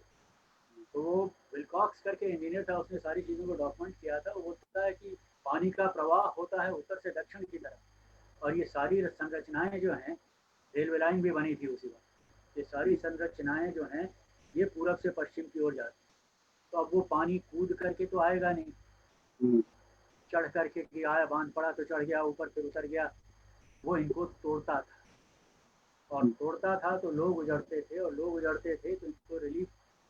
तो वो विलकॉक्स करके इंजीनियर था, उसने सारी चीज़ों को डॉक्यूमेंट किया था। वो बोलता है कि पानी का प्रवाह होता है उत्तर से दक्षिण की तरफ, और ये सारी संरचनाएं जो हैं, रेलवे लाइन भी बनी थी उसी वक्त, ये सारी संरचनाएं जो हैं ये पूरब से पश्चिम की ओर जाती। तो अब वो पानी कूद करके तो आएगा नहीं, चढ़ करके कि आया बांध पड़ा तो चढ़ गया ऊपर फिर उतर गया, वो इनको तोड़ता था, और तोड़ता था तो लोग उजड़ते थे, और लोग उजड़ते थे तो इनको रिलीफ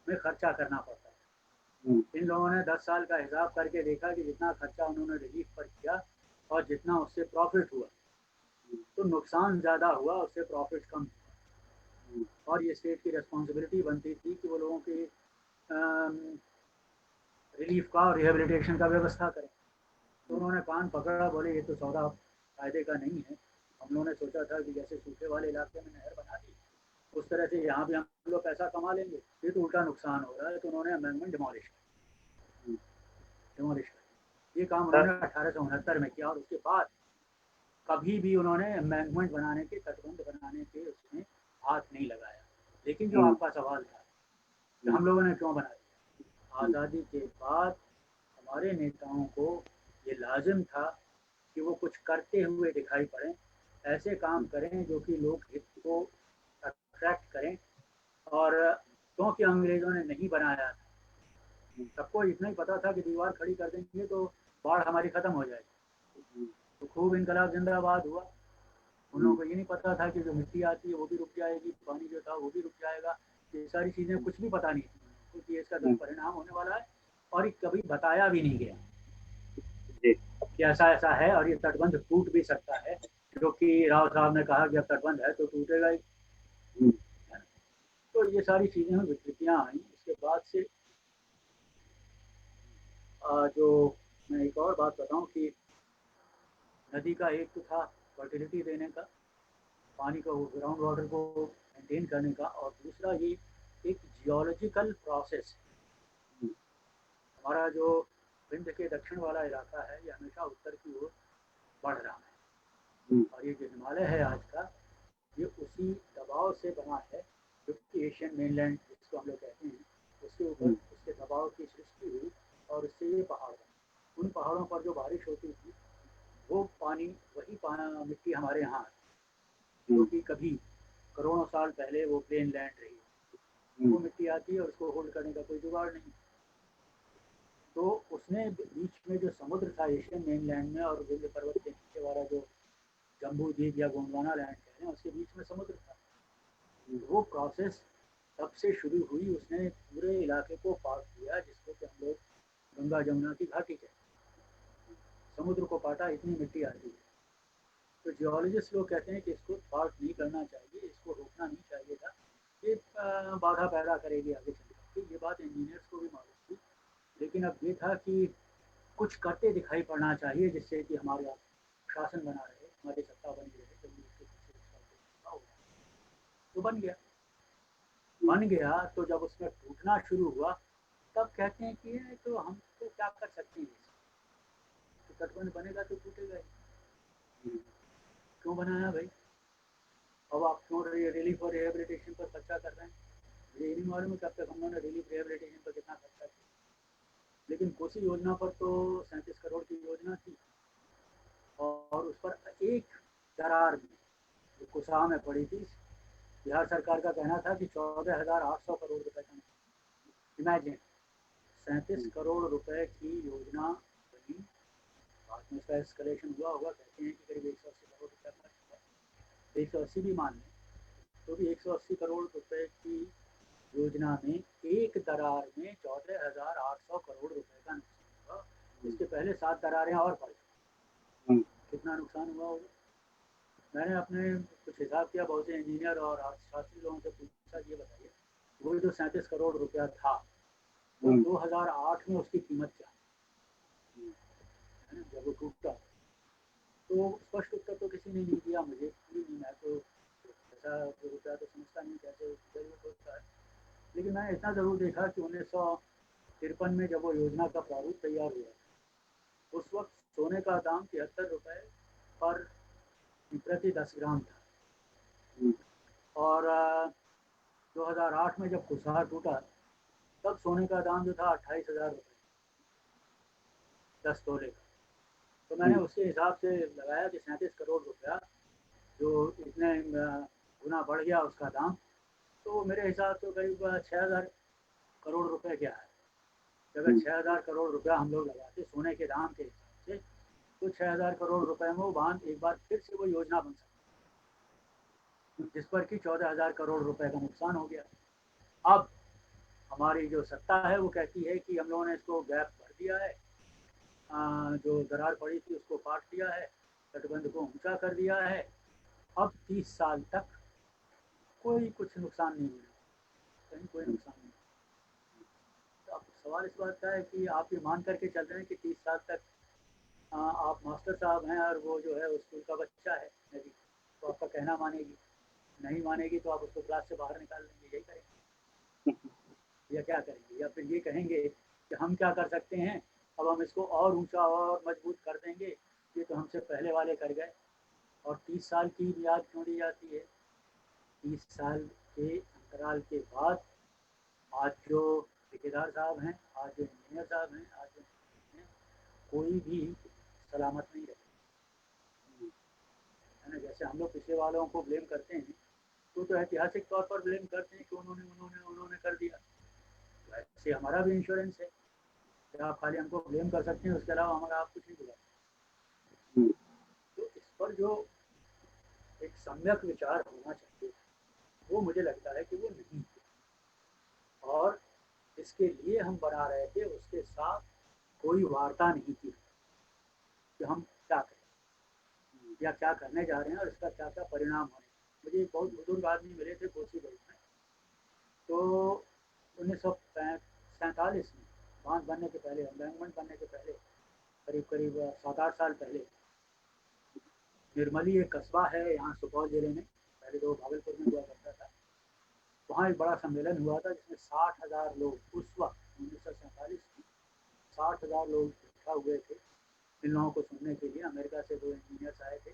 में खर्चा करना पड़ता था। इन लोगों ने 10 साल का हिसाब करके देखा कि जितना खर्चा उन्होंने रिलीफ पर किया और जितना उससे प्रॉफिट हुआ, तो नुकसान ज़्यादा हुआ, उससे प्रॉफिट कम हुआ। और ये स्टेट की रिस्पॉन्सिबिलिटी बनती थी कि वो लोगों की रिलीफ का और रिहेबिलिटेशन का व्यवस्था करें। तो उन्होंने कान पकड़ा, बोले ये तो सौदा फायदे का नहीं है। हम लोगों ने सोचा था कि जैसे सूखे वाले इलाके में नहर बना दी, उस तरह से यहाँ भी हम लोग पैसा कमा लेंगे, ये तो उल्टा नुकसान हो रहा है। तो उन्होंने अमेंडमेंट डिमोलिश कर ये काम उन्होंने 1869 में किया और उसके बाद कभी भी उन्होंने अमेंडमेंट बनाने के, तटबंध बनाने के उसमें हाथ नहीं लगाया। लेकिन जो आपका सवाल था कि हम लोगों ने क्यों बना दिया, आज़ादी के बाद हमारे नेताओं को ये लाजिम था कि वो कुछ करते हुए दिखाई पड़े, ऐसे काम करें जो कि लोक हित को अट्रैक्ट करें। और क्योंकि अंग्रेजों ने नहीं बनाया था, सबको इतना ही पता था कि दीवार खड़ी कर देंगे तो बाढ़ हमारी खत्म हो जाएगी, तो खूब इनकलाब जिंदाबाद हुआ। उन लोगों को ये नहीं पता था कि जो मिट्टी आती है वो भी रुक जाएगी, पानी जो था वो भी रुक जाएगा। ये सारी चीज़ें कुछ भी पता नहीं थी क्योंकि इसका दुष्परिणाम होने वाला है और ये कभी बताया भी नहीं गया कि ऐसा ऐसा है और ये तटबंध टूट भी सकता है, जो कि राव साहब ने कहा कि अब तटबंध है तो टूटेगा ही। तो ये सारी चीज़ें विकृतियाँ आई। इसके बाद से जो मैं एक और बात बताऊं कि नदी का एक तो था फर्टिलिटी देने का, पानी को, ग्राउंड वाटर को मेंटेन करने का, और दूसरा ये एक जियोलॉजिकल प्रोसेस। हमारा जो विंध्य के दक्षिण वाला इलाका है ये हमेशा उत्तर की ओर बढ़ रहा है और ये जो हिमालय है आज का, ये उसी दबाव से बना है जो कि एशियन मेनलैंड जिसको हम लोग कहते हैं, उसके ऊपर उसके दबाव की सृष्टि हुई और उससे ये पहाड़ बने। उन पहाड़ों पर जो बारिश होती थी वो पानी, वही मिट्टी हमारे यहाँ जो कि कभी करोड़ों साल पहले वो प्लेन लैंड रही, वो मिट्टी आती है और उसको होल्ड करने का कोई जुगाड़ नहीं। तो उसने बीच में जो समुद्र था एशियन मेनलैंड में और विंध्य पर्वत के नीचे वाला जो जम्बू द्वीप या गोंडवाना लैंड कह रहे हैं, उसके बीच में समुद्र था। वो प्रोसेस तब से शुरू हुई, उसने पूरे इलाके को पाट दिया, जिसको कि हम लोग गंगा जमुना की घाटी कहते हैं। समुद्र को पाटा, इतनी मिट्टी आती है। तो जियोलॉजिस्ट लोग कहते हैं कि इसको पार्ट नहीं करना चाहिए, इसको रोकना नहीं चाहिए था, ये बाधा पैदा करेगी आगे चल करके। ये बात इंजीनियर्स को भी मालूम थी, लेकिन अब ये था कि कुछ करते दिखाई पड़ना चाहिए जिससे कि हमारा शासन बना रहे, हमारी सत्ता बनी रहे। तो बन गया। तो जब उसमें टूटना शुरू हुआ तब कहते हैं कि तो हम तो क्या कर सकते हैं, तो तटबंध बनेगा तो टूटेगा ही। क्यों बनाया भाई? अब आप क्यों रिलीफ और रिहेबिलिटेशन पर खर्चा कर रहे हैं? मुझे नहीं मालूम कब तक हम लोगों ने रिलीफ रिहेबिलिटेशन पर कितना खर्चा किया, लेकिन कोसी योजना पर तो 37 करोड़ की योजना थी और उस पर एक दरार में जो कुसाहा में पड़ी थी, बिहार सरकार का कहना था कि 14,800 करोड़ रुपए का। इमेजिन 37 करोड़ रुपए की योजना बनी, बाद में उसका एस्केलेशन हुआ होगा, कहते हैं कि करीब 180 करोड़ रुपए खर्च हुआ। 180 भी मान लें तो भी 180 करोड़ रुपए की योजना में एक दरार में 14,800 करोड़ रुपए का नुकसान हुआ। इसके पहले 7 दरारें और पड़ी, कितना नुकसान हुआ होगा? मैंने अपने कुछ हिसाब किया, बहुत से इंजीनियर और अर्थशास्त्री लोगों से पूछा, ये बताइए वो जो 37 करोड़ रुपया था वो 2008 में उसकी कीमत क्या है ना, जब वो टूटा? तो स्पष्ट उत्तर तो किसी ने नहीं दिया मुझे, मैं तो ऐसा रुपया तो समझता नहीं कैसे जरूरत होता है। लेकिन मैंने इतना ज़रूर देखा कि 1953 में जब वो योजना का प्रारूप तैयार हुआ, उस वक्त सोने का दाम 73 रुपये पर प्रति 10 ग्राम था और 2008 में जब कुसाहा टूटा तब सोने का दाम जो था 28,000 रुपये 10 तोले का। तो मैंने उसके हिसाब से लगाया कि 37 करोड़ रुपया जो इतने गुना बढ़ गया उसका दाम, तो मेरे हिसाब से करीब 6,000 करोड़ रुपए क्या है। अगर 6,000 करोड़ रुपया हम लोग लगाते सोने के दाम के हिसाब से, तो 6,000 करोड़ रुपए में वो बांध एक बार फिर से वो योजना बन सकती, जिस पर कि 14,000 करोड़ रुपए का नुकसान हो गया। अब हमारी जो सत्ता है वो कहती है कि हम लोगों ने इसको गैप भर दिया है, जो दरार पड़ी थी उसको काट दिया है, तटबंध को ऊंचा कर दिया है, अब 30 साल तक कोई कुछ नुकसान नहीं होगा, कहीं कोई नुकसान नहीं। तो अब सवाल इस बात का है कि आप ये मान करके चल रहे हैं कि 30 साल तक आप मास्टर साहब हैं और वो जो है उस स्कूल का बच्चा है नदी, तो आपका कहना मानेगी, नहीं मानेगी तो आप उसको क्लास से बाहर निकाल देंगे, यही करेंगे या क्या करेंगे? या फिर ये कहेंगे कि हम क्या कर सकते हैं, अब हम इसको और ऊंचा और मजबूत कर देंगे, ये तो हमसे पहले वाले कर गए। और 30 साल की मियाद क्यों दी जाती है? 30 साल के अंतराल के बाद आज जो ठेकेदार साहब हैं, आज जो इंजीनियर साहब हैं, आज जो हैं, कोई भी सलामत नहीं रहे, है ना। जैसे हम लोग पिछले वालों को ब्लेम करते हैं तो ऐतिहासिक तौर पर ब्लेम करते हैं कि उन्होंने उन्होंने उन्होंने कर दिया, तो ऐसे हमारा भी इंश्योरेंस है, क्या आप खाली हमको ब्लेम कर सकते हैं, उसके अलावा हमारा आप कुछ नहीं बुला सकते। तो इस पर जो एक सम्यक विचार होना चाहिए वो मुझे लगता है कि वो नहीं है, और इसके लिए हम बना रहे थे, उसके साथ कोई वार्ता नहीं की कि हम क्या करें या क्या करने जा रहे हैं और इसका क्या क्या परिणाम होने। मुझे एक बहुत बुजुर्ग आदमी मिले थे कोसी भाई में, तो 1947 में बांध बनने के पहले, एम्बैंकमेंट बनने के पहले, करीब करीब 7-8 साल पहले, निर्मली एक कस्बा है यहाँ सुपौल जिले में, पहले तो भागलपुर में हुआ करता था, वहाँ एक बड़ा सम्मेलन हुआ था जिसमें 60,000 लोग उस वक्त 1947 में 60,000 लोग इकट्ठा हुए थे इन लोगों को सुनने के लिए। अमेरिका से 2 इंजीनियर्स आए थे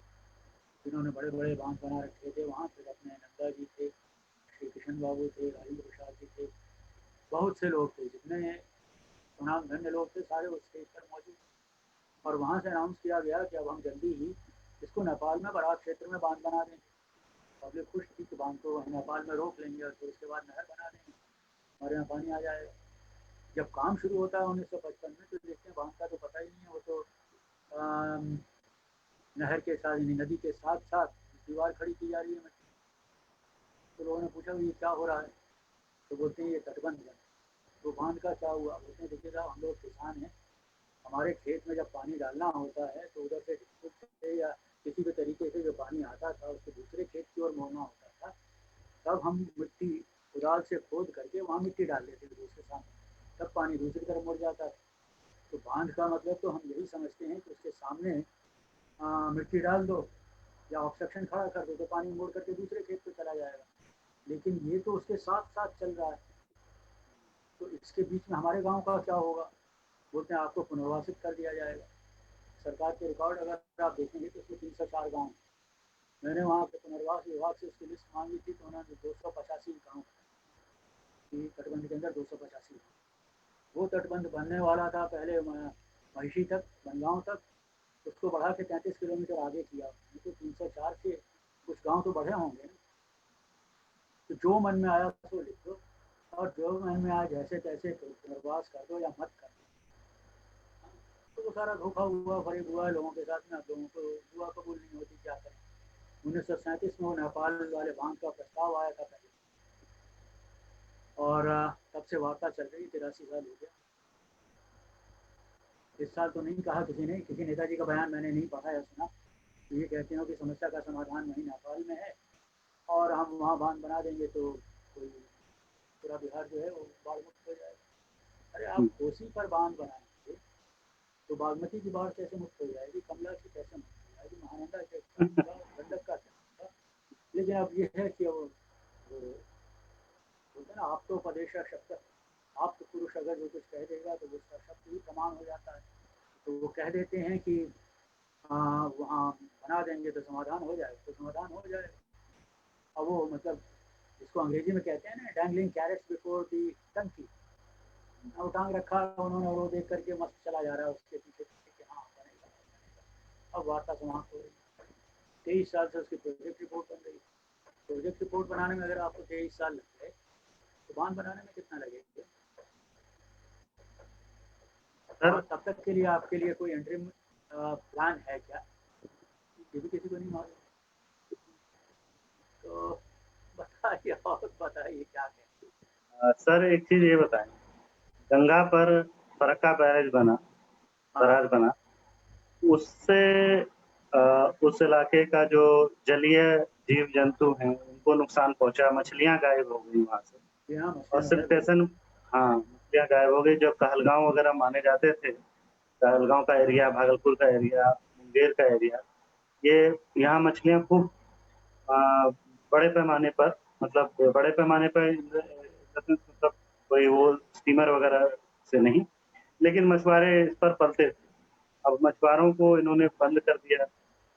जिन्होंने बड़े बड़े बांध बना रखे थे वहाँ, फिर अपने नंदा जी थे, श्री कृष्ण बाबू थे, राजेंद्र प्रसाद जी थे, बहुत से लोग थे, जितने सुनाम धन्य लोग थे सारे उस स्टेज पर मौजूद। और वहाँ से अनाउंस किया गया कि अब हम जल्दी ही इसको नेपाल में बराक क्षेत्र में बांध बना देंगे। पब्लिक खुश थी कि बांध को नेपाल में रोक लेंगे और फिर उसके बाद नहर बना देंगे, हमारे यहाँ पानी आ जाएगा। जब काम शुरू होता है 1955 में तो देखते हैं बांध का तो पता ही नहीं है, वो तो नहर के साथ यानी नदी के साथ साथ दीवार खड़ी की जा रही है। तो लोगों ने पूछा ये क्या हो रहा है, तो बोलते हैं ये तटबंध है। तो बांध का क्या हुआ? बोलते हैं देखिए साहब हम लोग किसान हैं, हमारे खेत में जब पानी डालना होता है तो उधर से से या किसी भी तरीके से जो पानी आता था उसको दूसरे खेत की ओर मोड़ना होता था, तब हम मिट्टी कुदाल से खोद करके वहाँ मिट्टी डाल देते थे उसके सामने, तब पानी दूसरी तरफ मुड़ जाता था। तो बांध का मतलब तो हम यही समझते हैं कि उसके सामने मिट्टी डाल दो या ऑब्स्ट्रक्शन खड़ा कर दो तो पानी मुड़ करके दूसरे खेत पे चला जाएगा, लेकिन ये तो उसके साथ साथ चल रहा है। तो इसके बीच में हमारे गांव का क्या होगा? बोलते हैं आपको पुनर्वासित कर दिया जाएगा। सरकार के रिकॉर्ड अगर आप देखेंगे तो उसमें 304 गाँव, मैंने वहाँ पे पुनर्वास विभाग से उसकी लिस्ट मांगी थी तो उन्होंने 285 गाँव की तटबंध के अंदर 285। वो तटबंध बनने वाला था पहले महिषी तक, बनगांव तक, उसको बढ़ा के 33 किलोमीटर आगे किया, तो 304 से कुछ गांव तो बढ़े होंगे ना। तो जो मन में आया सो लिख दो, और जो मन में आया जैसे तैसे पुनर्वास कर दो या मत कर दो। तो वो सारा धोखा हुआ, फरेब हुआ लोगों के साथ में। अब लोगों को दुआ कबूल नहीं होती, क्या करें। 1937 में वो नेपाल वाले बांध का प्रस्ताव आया था पहले, और तब से वार्ता चल रही, 83 साल हो गया। इस साल तो नहीं कहा किसी ने, किसी नेताजी का बयान मैंने नहीं पढ़ा या सुना, तो ये कहते हैं कि समस्या का समाधान वहीं नेपाल में है और हम वहाँ बांध बना देंगे तो कोई पूरा बिहार जो है वो बाढ़ मुक्त हो जाएगा। अरे आप कोसी पर बांध बनाएंगे तो बागमती की बाढ़ कैसे मुक्त हो जाएगी, कमला की कैसे मुक्त हो जाएगी, महानंदा कैसे, गंडक का कैसे। लेकिन अब ये है कि वो बोलते ना आप तो उपदेश शब्द, आप तो पुरुष अगर जो कुछ कह देगा तो उसका शब्द ही प्रमाण हो जाता है। तो वो कह देते हैं कि वहाँ बना देंगे तो समाधान हो जाएगा, तो समाधान हो जाएगा। अब वो मतलब जिसको अंग्रेजी में कहते हैं ना डैंगलिंग कैरेट्स बिफोर दी टंकी, वो टांग रखा उन्होंने और वो देख करके मस्त चला जा रहा है उसके पीछे पीछे कि हाँ बनेगा बनेगा। अब वार्ता समाप्त हो रही, 23 साल से उसकी प्रोजेक्ट रिपोर्ट बन रही। प्रोजेक्ट रिपोर्ट बनाने में अगर आपको 23 साल लग गए तो बांध बनाने में कितना लगेगा? और तब तक के लिए आपके लिए कोई इंटरिम प्लान है क्या, ये भी किसी को नहीं मालूम। तो बताइए और बताइए क्या कहें। सर एक चीज ये बताएं, गंगा पर फरक्का बैराज बना, उससे उस इलाके का जो जलीय जीव जंतु हैं उनको नुकसान पहुंचा, मछलियां गायब हो गई वहां से। यहाँ और मछलियाँ सिर्फ गायब हो गई। स्टेशन, हाँ मछलियां गायब हो गई। जो कहलगांव वगैरह माने जाते थे, कहलगांव का एरिया, भागलपुर का एरिया, मुंगेर का एरिया, ये यहाँ मछलियां खूब बड़े पैमाने पर, मतलब बड़े पैमाने पर मतलब कोई वो स्टीमर वगैरह से नहीं, लेकिन मछुआरे इस पर पलते थे। अब मछुआरों को इन्होंने बंद कर दिया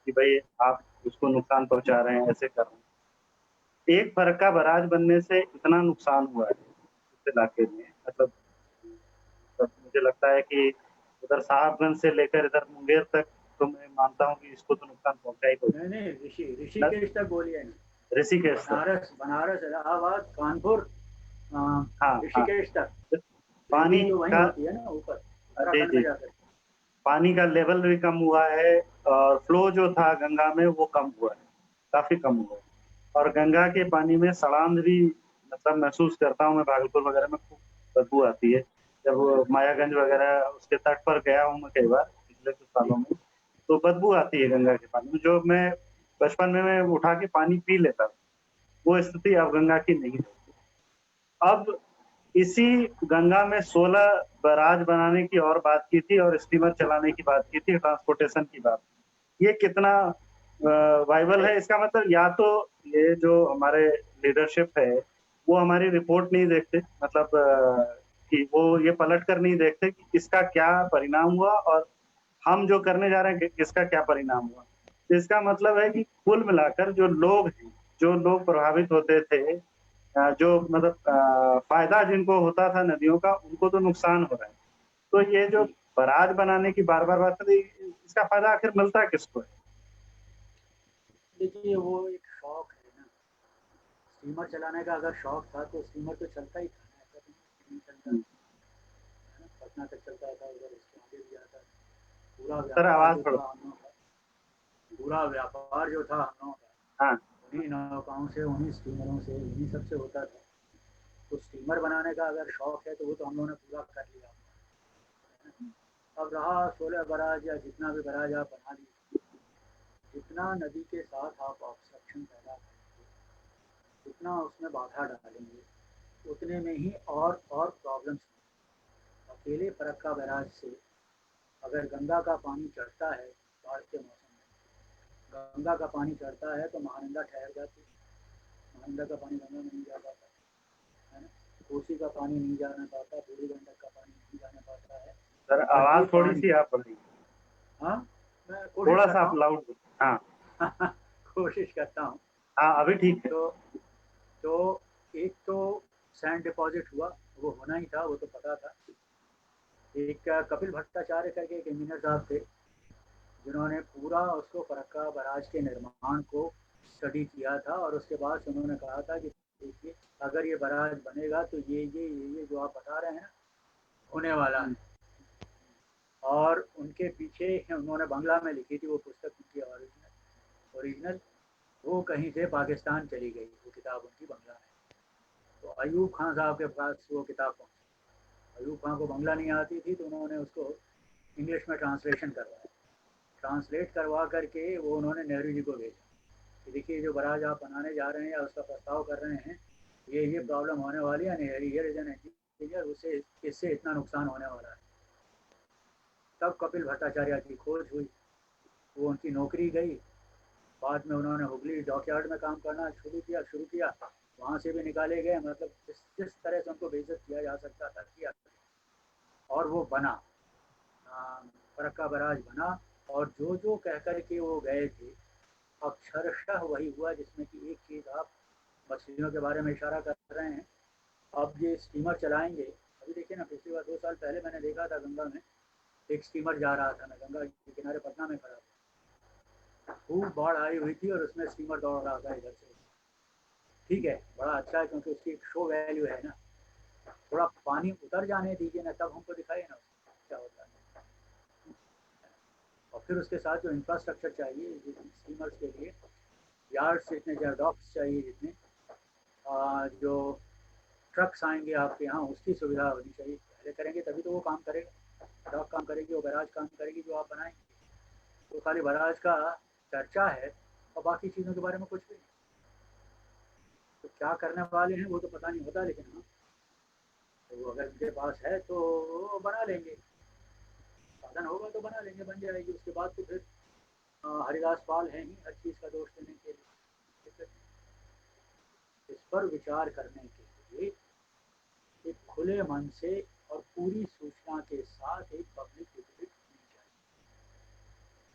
कि भाई आप उसको नुकसान पहुंचा रहे हैं, ऐसे कर रहे हैं। एक फरक्का बराज बनने से इतना नुकसान हुआ है इस इलाके में, मतलब मुझे लगता है कि उधर साहबगंज से लेकर इधर मुंगेर तक, तो मैं मानता हूँ कि इसको तो नुकसान पहुंचा ही नहीं पहुंचा। नहीं, ऋषिकेश तक बोलिए ना। ऋषिकेश तक, बनारस बनारस इलाहाबाद कानपुर, हाँ हाँ। ऋषिकेश तक। पानी ट्रेनिंग तो वहीं का, होती है ना, ऊपर जी उत्तराखंड में जी, जाकर। पानी का लेवल भी कम हुआ है, और फ्लो जो था गंगा में वो कम हुआ है, काफी कम हुआ है। और गंगा के पानी में सड़ांध भी, मतलब महसूस करता हूँ मैं, भागलपुर वगैरह में खूब बदबू आती है। जब वो मायागंज वगैरह उसके तट पर गया हूँ मैं कई बार पिछले कुछ सालों में, तो बदबू आती है गंगा के पानी में, जो मैं बचपन में मैं उठा के पानी पी लेता था। वो स्थिति अब गंगा की नहीं है। अब इसी गंगा में 16 बैराज बनाने की और बात की थी, और स्टीमर चलाने की बात की थी, ट्रांसपोर्टेशन की बात। ये कितना वाइबल है? इसका मतलब या तो ये जो हमारे लीडरशिप है वो हमारी रिपोर्ट नहीं देखते, मतलब कि वो ये पलट कर नहीं देखते कि इसका क्या परिणाम हुआ, और हम जो करने जा रहे हैं इसका क्या परिणाम हुआ। तो इसका मतलब है कि कुल मिलाकर जो लोग हैं, जो लोग प्रभावित होते थे, जो मतलब फायदा जिनको होता था नदियों का, उनको तो नुकसान हो रहा है। तो ये जो बराज बनाने की बार बार बात करी, इसका फायदा आखिर मिलता किसको है? देखिए वो एक शौक है ना, स्टीमर चलाने का अगर शौक था तो स्टीमर तो चलता ही था ना, ऐसा तो नहीं चलता है ना। पटना तक चलता था, उधर उसके आगे भी आता था। पूरा सर व्यापार आवाज जो थोड़ा, था हम लोगों का, पूरा व्यापार जो था हम लोगों का, हाँ उन्हीं नौकाओं से, उन्हीं स्टीमरों से, उन्हीं सबसे होता था। तो स्टीमर बनाने का अगर शौक है तो वो तो हम लोगों ने पूरा कर लिया। अब रहा 16 बराज या जितना भी बराज आप बना लीजिए, जितना नदी के साथ आप ऑब्स्ट्रक्शन पैदा करेंगे, जितना उसमें बाधा डालेंगे, उतने में ही और प्रॉब्लम्स। अकेले फरक्का बैराज से अगर गंगा का पानी चढ़ता है बाढ़ के मौसम में, गंगा का पानी चढ़ता है तो महानंदा ठहर जाती है। महानंदा का पानी गंगा में नहीं जा पाता है ना। कोसी का पानी नहीं जाना पाता, बूढ़ी गंडक का पानी नहीं जाने पाता है। सर, और ये आवाज थोड़ी पानी, सी आप बढ़ी, हाँ मैं कोशिश थोड़ा सा करता आप लाउड, हाँ हूँ कोशिश करता हूँ। हाँ अभी ठीक है। तो तो एक तो सैंड डिपॉजिट हुआ, वो होना ही था, वो तो पता था। एक कपिल भट्टाचार्य करके एक इंजीनियर साहब थे, जिन्होंने पूरा उसको फरक्का बराज के निर्माण को स्टडी किया था, और उसके बाद से उन्होंने कहा था कि देखिए अगर ये बराज बनेगा तो ये जो आप बता रहे हैं होने वाला है। और उनके पीछे उन्होंने बांग्ला में लिखी थी वो पुस्तक, उनकी ओरिजिनल वो कहीं से पाकिस्तान चली गई, वो किताब उनकी बांग्ला में। तो अयूब खान साहब के पास वो किताब पहुंची। अयूब खान को बांग्ला नहीं आती थी तो उन्होंने उसको इंग्लिश में ट्रांसलेशन करवाया। ट्रांसलेट करवा करके वो उन्होंने नेहरू जी को भेजा कि देखिए जो बराज आप बनाने जा रहे हैं या उसका प्रस्ताव कर रहे हैं, ये प्रॉब्लम होने वाली है, इंजीनियर उससे इससे इतना नुकसान होने वाला है। तब कपिल भट्टाचार्य की खोज हुई, वो उनकी नौकरी गई। बाद में उन्होंने हुगली डॉकयार्ड में काम करना शुरू किया, वहाँ से भी निकाले गए। मतलब जिस तरह से उनको बेइज्जत किया जा सकता था किया, और वो बना, फरक्का बराज बना। और जो कह कर के वो गए थे, अक्षरशः वही हुआ जिसमें कि एक चीज़ आप मछलियों के बारे में इशारा कर रहे हैं। अब ये स्टीमर चलाएंगे, अभी देखिए ना, पिछली बार 2 साल पहले मैंने देखा था गंगा में एक स्टीमर जा रहा था, मैं गंगा के किनारे पटना में खड़ा था, खूब बाढ़ आई हुई थी और उसमें स्टीमर दौड़ रहा था इधर से। ठीक है, बड़ा अच्छा है क्योंकि उसकी एक शो वैल्यू है ना। थोड़ा पानी उतर जाने दीजिए ना, तब हमको दिखाइए ना क्या होता है। और फिर उसके साथ जो इंफ्रास्ट्रक्चर चाहिए स्टीमर्स के लिए, यार्ड्स जितने, डॉक्स चाहिए जितने, जो ट्रक्स आएंगे आपके यहाँ, उसकी सुविधा होनी चाहिए। पहले करेंगे तभी तो वो काम करेगा, ट्रक काम करेगी, वो गैराज काम करेगी जो आप बनाएंगे। तो खाली गैराज का चर्चा है और बाकी चीज़ों के बारे में कुछ भी नहीं। तो क्या करने वाले हैं वो तो पता नहीं होता, लेकिन हाँ, तो अगर उनके पास है तो वो बना लेंगे, साधन होगा तो बना लेंगे, बन जाएगी। उसके बाद तो फिर हरिदास पाल हैं ही हर चीज़ का दोष देने के लिए। इस पर विचार करने के लिए एक खुले मन से और पूरी सूचना के साथ एक पब्लिक डिबेट होनी चाहिए,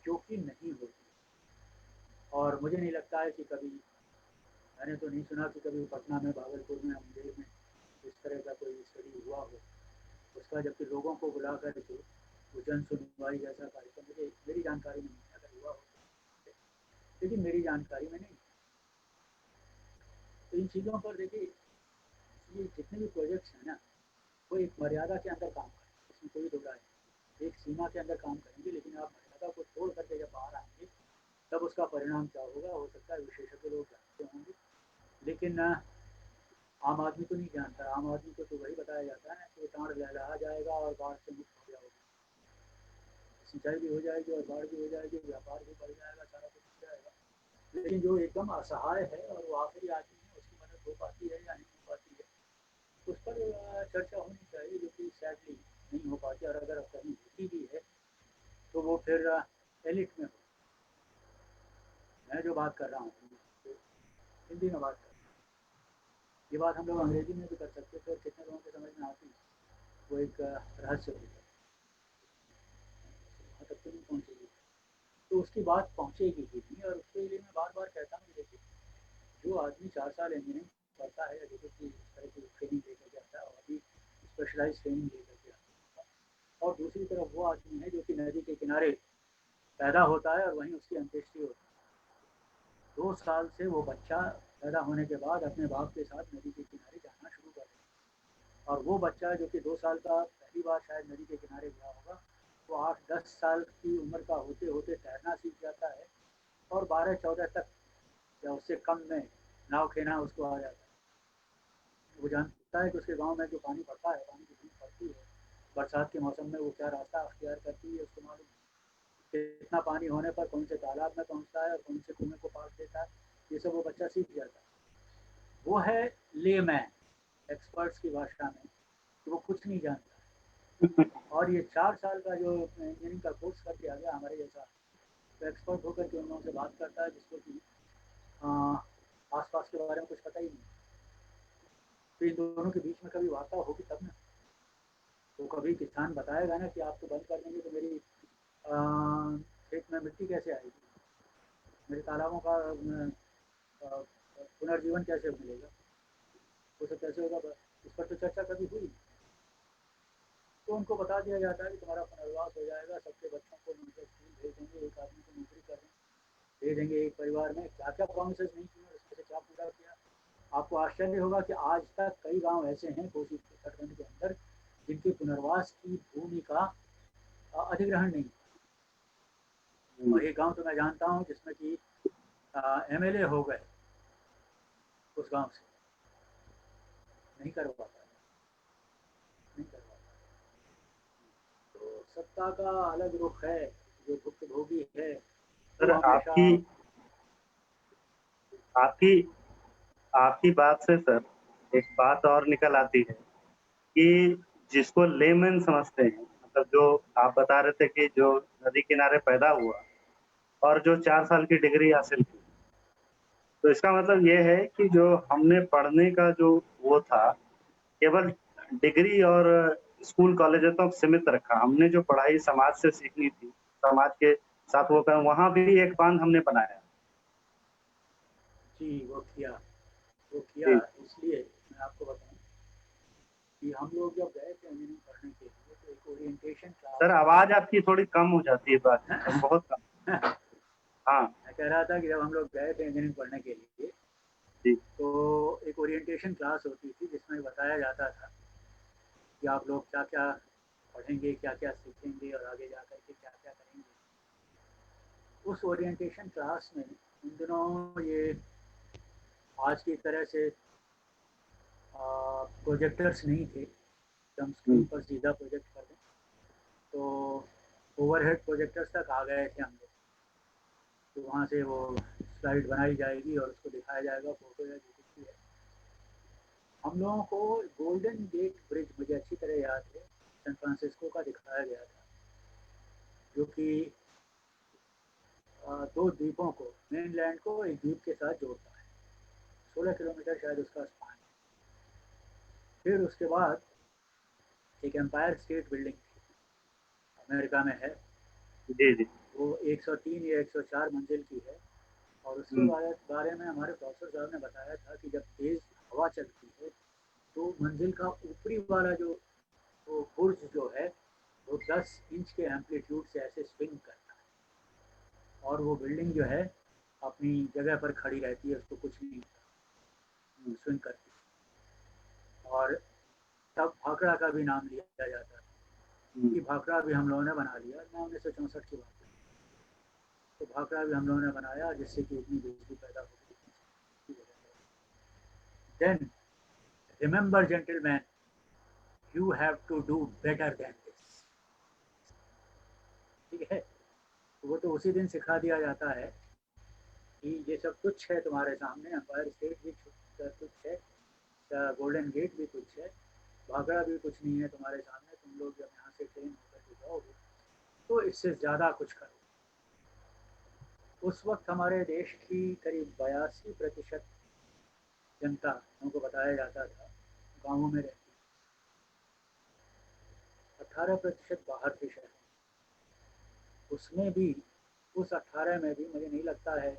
जो कि नहीं होती। और मुझे नहीं लगता है कि कभी, मैंने तो नहीं सुना कि कभी पटना में, भागलपुर में, मुंगेर में इस तरह का कोई स्टडी हुआ हो उसका, जबकि लोगों को बुला कर के वो जन सुनवाई जैसा कार्यक्रम, मुझे मेरी जानकारी में नहीं अगर हुआ हो, लेकिन मेरी जानकारी में नहीं। तो इन चीज़ों पर देखिए, ये जितने भी प्रोजेक्ट्स हैं ना, वो एक मर्यादा के अंदर काम करें, इसमें कोई दो राय नहीं। एक सीमा के अंदर काम करेंगे, लेकिन आप मर्यादा को छोड़ करके जब बाहर आएंगे तब उसका परिणाम क्या होगा, हो सकता है विशेषज्ञ लोग जानते होंगे, लेकिन आम आदमी तो नहीं जानता। आम आदमी को तो वही बताया जाता है ना कि टाँड़ लहलहा जाएगा और बाढ़ से मुक्त हो जाओगे, सिंचाई भी हो जाएगी और बाढ़ भी हो जाएगी, व्यापार भी बढ़ जाएगा, सारा कुछ हो जाएगा। लेकिन जो एकदम असहाय है और वो आखिरी आदमी है, उसकी मदद हो पाती है या नहीं हो पाती है, उस पर चर्चा होनी चाहिए, जो कि सैडली नहीं हो पाती। और अगर कहीं होती भी है तो वो फिर एलिट में हो। मैं जो बात कर रहा हूँ हिंदी में बात कर रहा हूँ, ये बात हम लोग अंग्रेजी में भी कर सकते थे और कितने लोगों को समझ में आती, वो एक रहस्य होता है, वहाँ तक तो नहीं पहुँचेगी। तो उसकी बात पहुँचेगी ही नहीं। और उसके लिए मैं बार बार कहता हूँ कि देखिए, जो आदमी 4 साल इंजीनियरिंग करता है या जो कि इस तरह की ट्रेनिंग लेकर के आता है, और अभी स्पेशलाइज ट्रेनिंग लेकर के आता है, और दूसरी तरफ वो आदमी है जो कि नदी के किनारे पैदा होता है और वहीं उसकी अंत्येष्टि होती है। 2 साल से वो बच्चा पैदा होने के बाद अपने बाप के साथ नदी के किनारे जाना शुरू कर देता है, और वो बच्चा जो कि 2 साल का पहली बार शायद नदी के किनारे गया होगा, वो 8-10 साल की उम्र का होते होते तैरना सीख जाता है, और 12-14 तक या उससे कम में नाव खेना उसको आ जाता है। वो जानता है कि उसके गांव में जो पानी पड़ता है, पानी की बूंद पड़ती है, बरसात के मौसम में वो क्या रास्ता अख्तियार करती है उसको मालूम है, कितना पानी होने पर कौन से तालाब में पहुंचता है और कौन से कुएं को पास देता है, ये सब वो बच्चा सीख जाता है। वो है लेमैन, एक्सपर्ट्स की भाषा में, कि वो कुछ नहीं जानता। और ये 4 साल का जो इंजीनियरिंग का कोर्स करके आ गया हमारे जैसा, तो एक्सपर्ट होकर के उन लोगों से बात करता है जिसको कि आस पास के बारे में कुछ पता ही नहीं। तो इन दोनों के बीच में कभी वार्ता होगी तब ना। तो कभी किसान बताएगा ना कि आप तो बंद कर देंगे तो मेरी खेत में मिट्टी कैसे आएगी, मेरे तालाबों का पुनर्जीवन कैसे मिलेगा, वो सब कैसे होगा, इस पर तो चर्चा कभी हुई। तो उनको बता दिया जाता है कि तुम्हारा पुनर्वास हो जाएगा, सबके बच्चों को उनके स्कूल भेज देंगे, एक आदमी को नौकरी कर भेज देंगे, एक परिवार में क्या क्या प्रोमिसेस नहीं किए और इसमें से क्या पूरा किया। आपको आश्चर्य होगा कि आज तक कई गांव ऐसे हैं कोसी तटबंध के अंदर जिनके पुनर्वास की भूमि का अधिग्रहण नहीं। और एक गांव तो मैं जानता हूं जिसमें कि एमएलए हो गए उस गांव से, नहीं करवा पाए, नहीं करवा पाए। तो सत्ता का अलग रुख है, जो भुक्तभोगी है सर वो हमेशा। आपकी आपकी आपकी बात से सर एक बात और निकल आती है कि जिसको लेमन समझते हैं, मतलब जो आप बता रहे थे कि जो नदी किनारे पैदा हुआ और जो 4 साल की डिग्री हासिल की, तो इसका मतलब ये है कि जो हमने पढ़ने का जो वो था, केवल डिग्री और स्कूल कॉलेजों तक सीमित रखा। हमने जो पढ़ाई समाज से सीखनी थी, समाज के साथ वो कर, वहाँ भी एक बांध हमने बनाया। जी वो किया जी इसलिए मैं आपको बताऊं कि हम लोग जब गए थे इंजीनियरिंग पढ़ने के लिए तो एक ओरिएंटेशन सर, क्लास आवाज आपकी थोड़ी कम हो जाती है बात में, बहुत कम। मैं हाँ कह रहा था कि जब हम लोग गए थे इंजीनियरिंग पढ़ने के लिए जी तो एक ओरिएंटेशन क्लास होती थी जिसमें बताया जाता था कि आप लोग क्या क्या पढ़ेंगे, क्या क्या सीखेंगे और आगे जा कर के क्या क्या करेंगे। उस ओरिएंटेशन क्लास में इन दिनों ये आज की तरह से प्रोजेक्टर्स नहीं थे कि हम स्क्रीन पर सीधा प्रोजेक्ट कर दें, तो ओवरहेड प्रोजेक्टर्स तक आ गए थे हम लोग। तो वहाँ से वो स्लाइड बनाई जाएगी और उसको दिखाया जाएगा, फोटो या जो कुछ भी है। हम लोगों को गोल्डन गेट ब्रिज मुझे अच्छी तरह याद है, सैन फ्रांसिस्को का दिखाया गया था, जो कि दो द्वीपों को, मेनलैंड को एक द्वीप के साथ जोड़ता है। 16 किलोमीटर शायद उसका स्पान है। फिर उसके बाद एक एम्पायर स्टेट बिल्डिंग थी, अमेरिका में है, जी जी। वो 103 या 104 मंजिल की है। और उसके बारे में हमारे प्रोफेसर साहब ने बताया था कि जब तेज हवा चलती है तो मंजिल का ऊपरी वाला जो वो बुर्ज जो है वो 10 इंच के एम्पलीट्यूड से ऐसे स्विंग करता है और वो बिल्डिंग जो है अपनी जगह पर खड़ी रहती है, उसको कुछ नहीं होता, स्विंग करती है। और तब भाखड़ा का भी नाम लिया जाता है कि भाखड़ा भी हम लोगों ने बना लिया। 1964 की बात है, तो भाखड़ा भी हम लोगों ने बनाया जिससे कि इतनी बिजली पैदा हो गई। Then remember gentleman, you have to do better than this. ठीक है, वो तो उसी दिन सिखा दिया जाता है कि ये सब कुछ है तुम्हारे सामने, एम्पायर स्टेट भी कुछ है, गोल्डन गेट भी कुछ है, भागड़ा भी कुछ नहीं है तुम्हारे सामने। तुम लोग जब यहाँ से ट्रेन होकर के जाओगे तो इससे ज़्यादा कुछ करो। उस वक्त हमारे देश की करीब 82% जनता, उनको बताया जाता था, गाँवों में रहती, 18% बाहर के शहर। उसमें भी, उस 18 में भी मुझे नहीं लगता है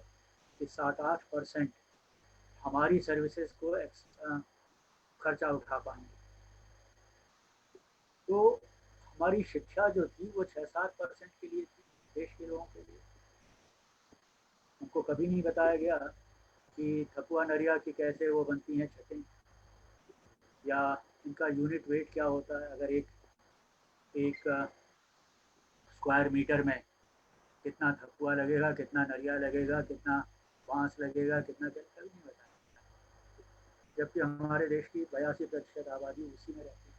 कि 7-8% हमारी सर्विसेज को खर्चा उठा पाएंगे। तो हमारी शिक्षा जो थी वो 6-7% के लिए थी, देश के लोगों के लिए। उनको कभी नहीं बताया गया कि थकुआ नरिया की कैसे वो बनती हैं छतें, या इनका यूनिट वेट क्या होता है, अगर एक स्क्वायर मीटर में कितना थकुआ लगेगा, कितना नरिया लगेगा, कितना बांस लगेगा, कितना, कभी नहीं बताया। जबकि हमारे देश की 82% आबादी उसी में रहती है।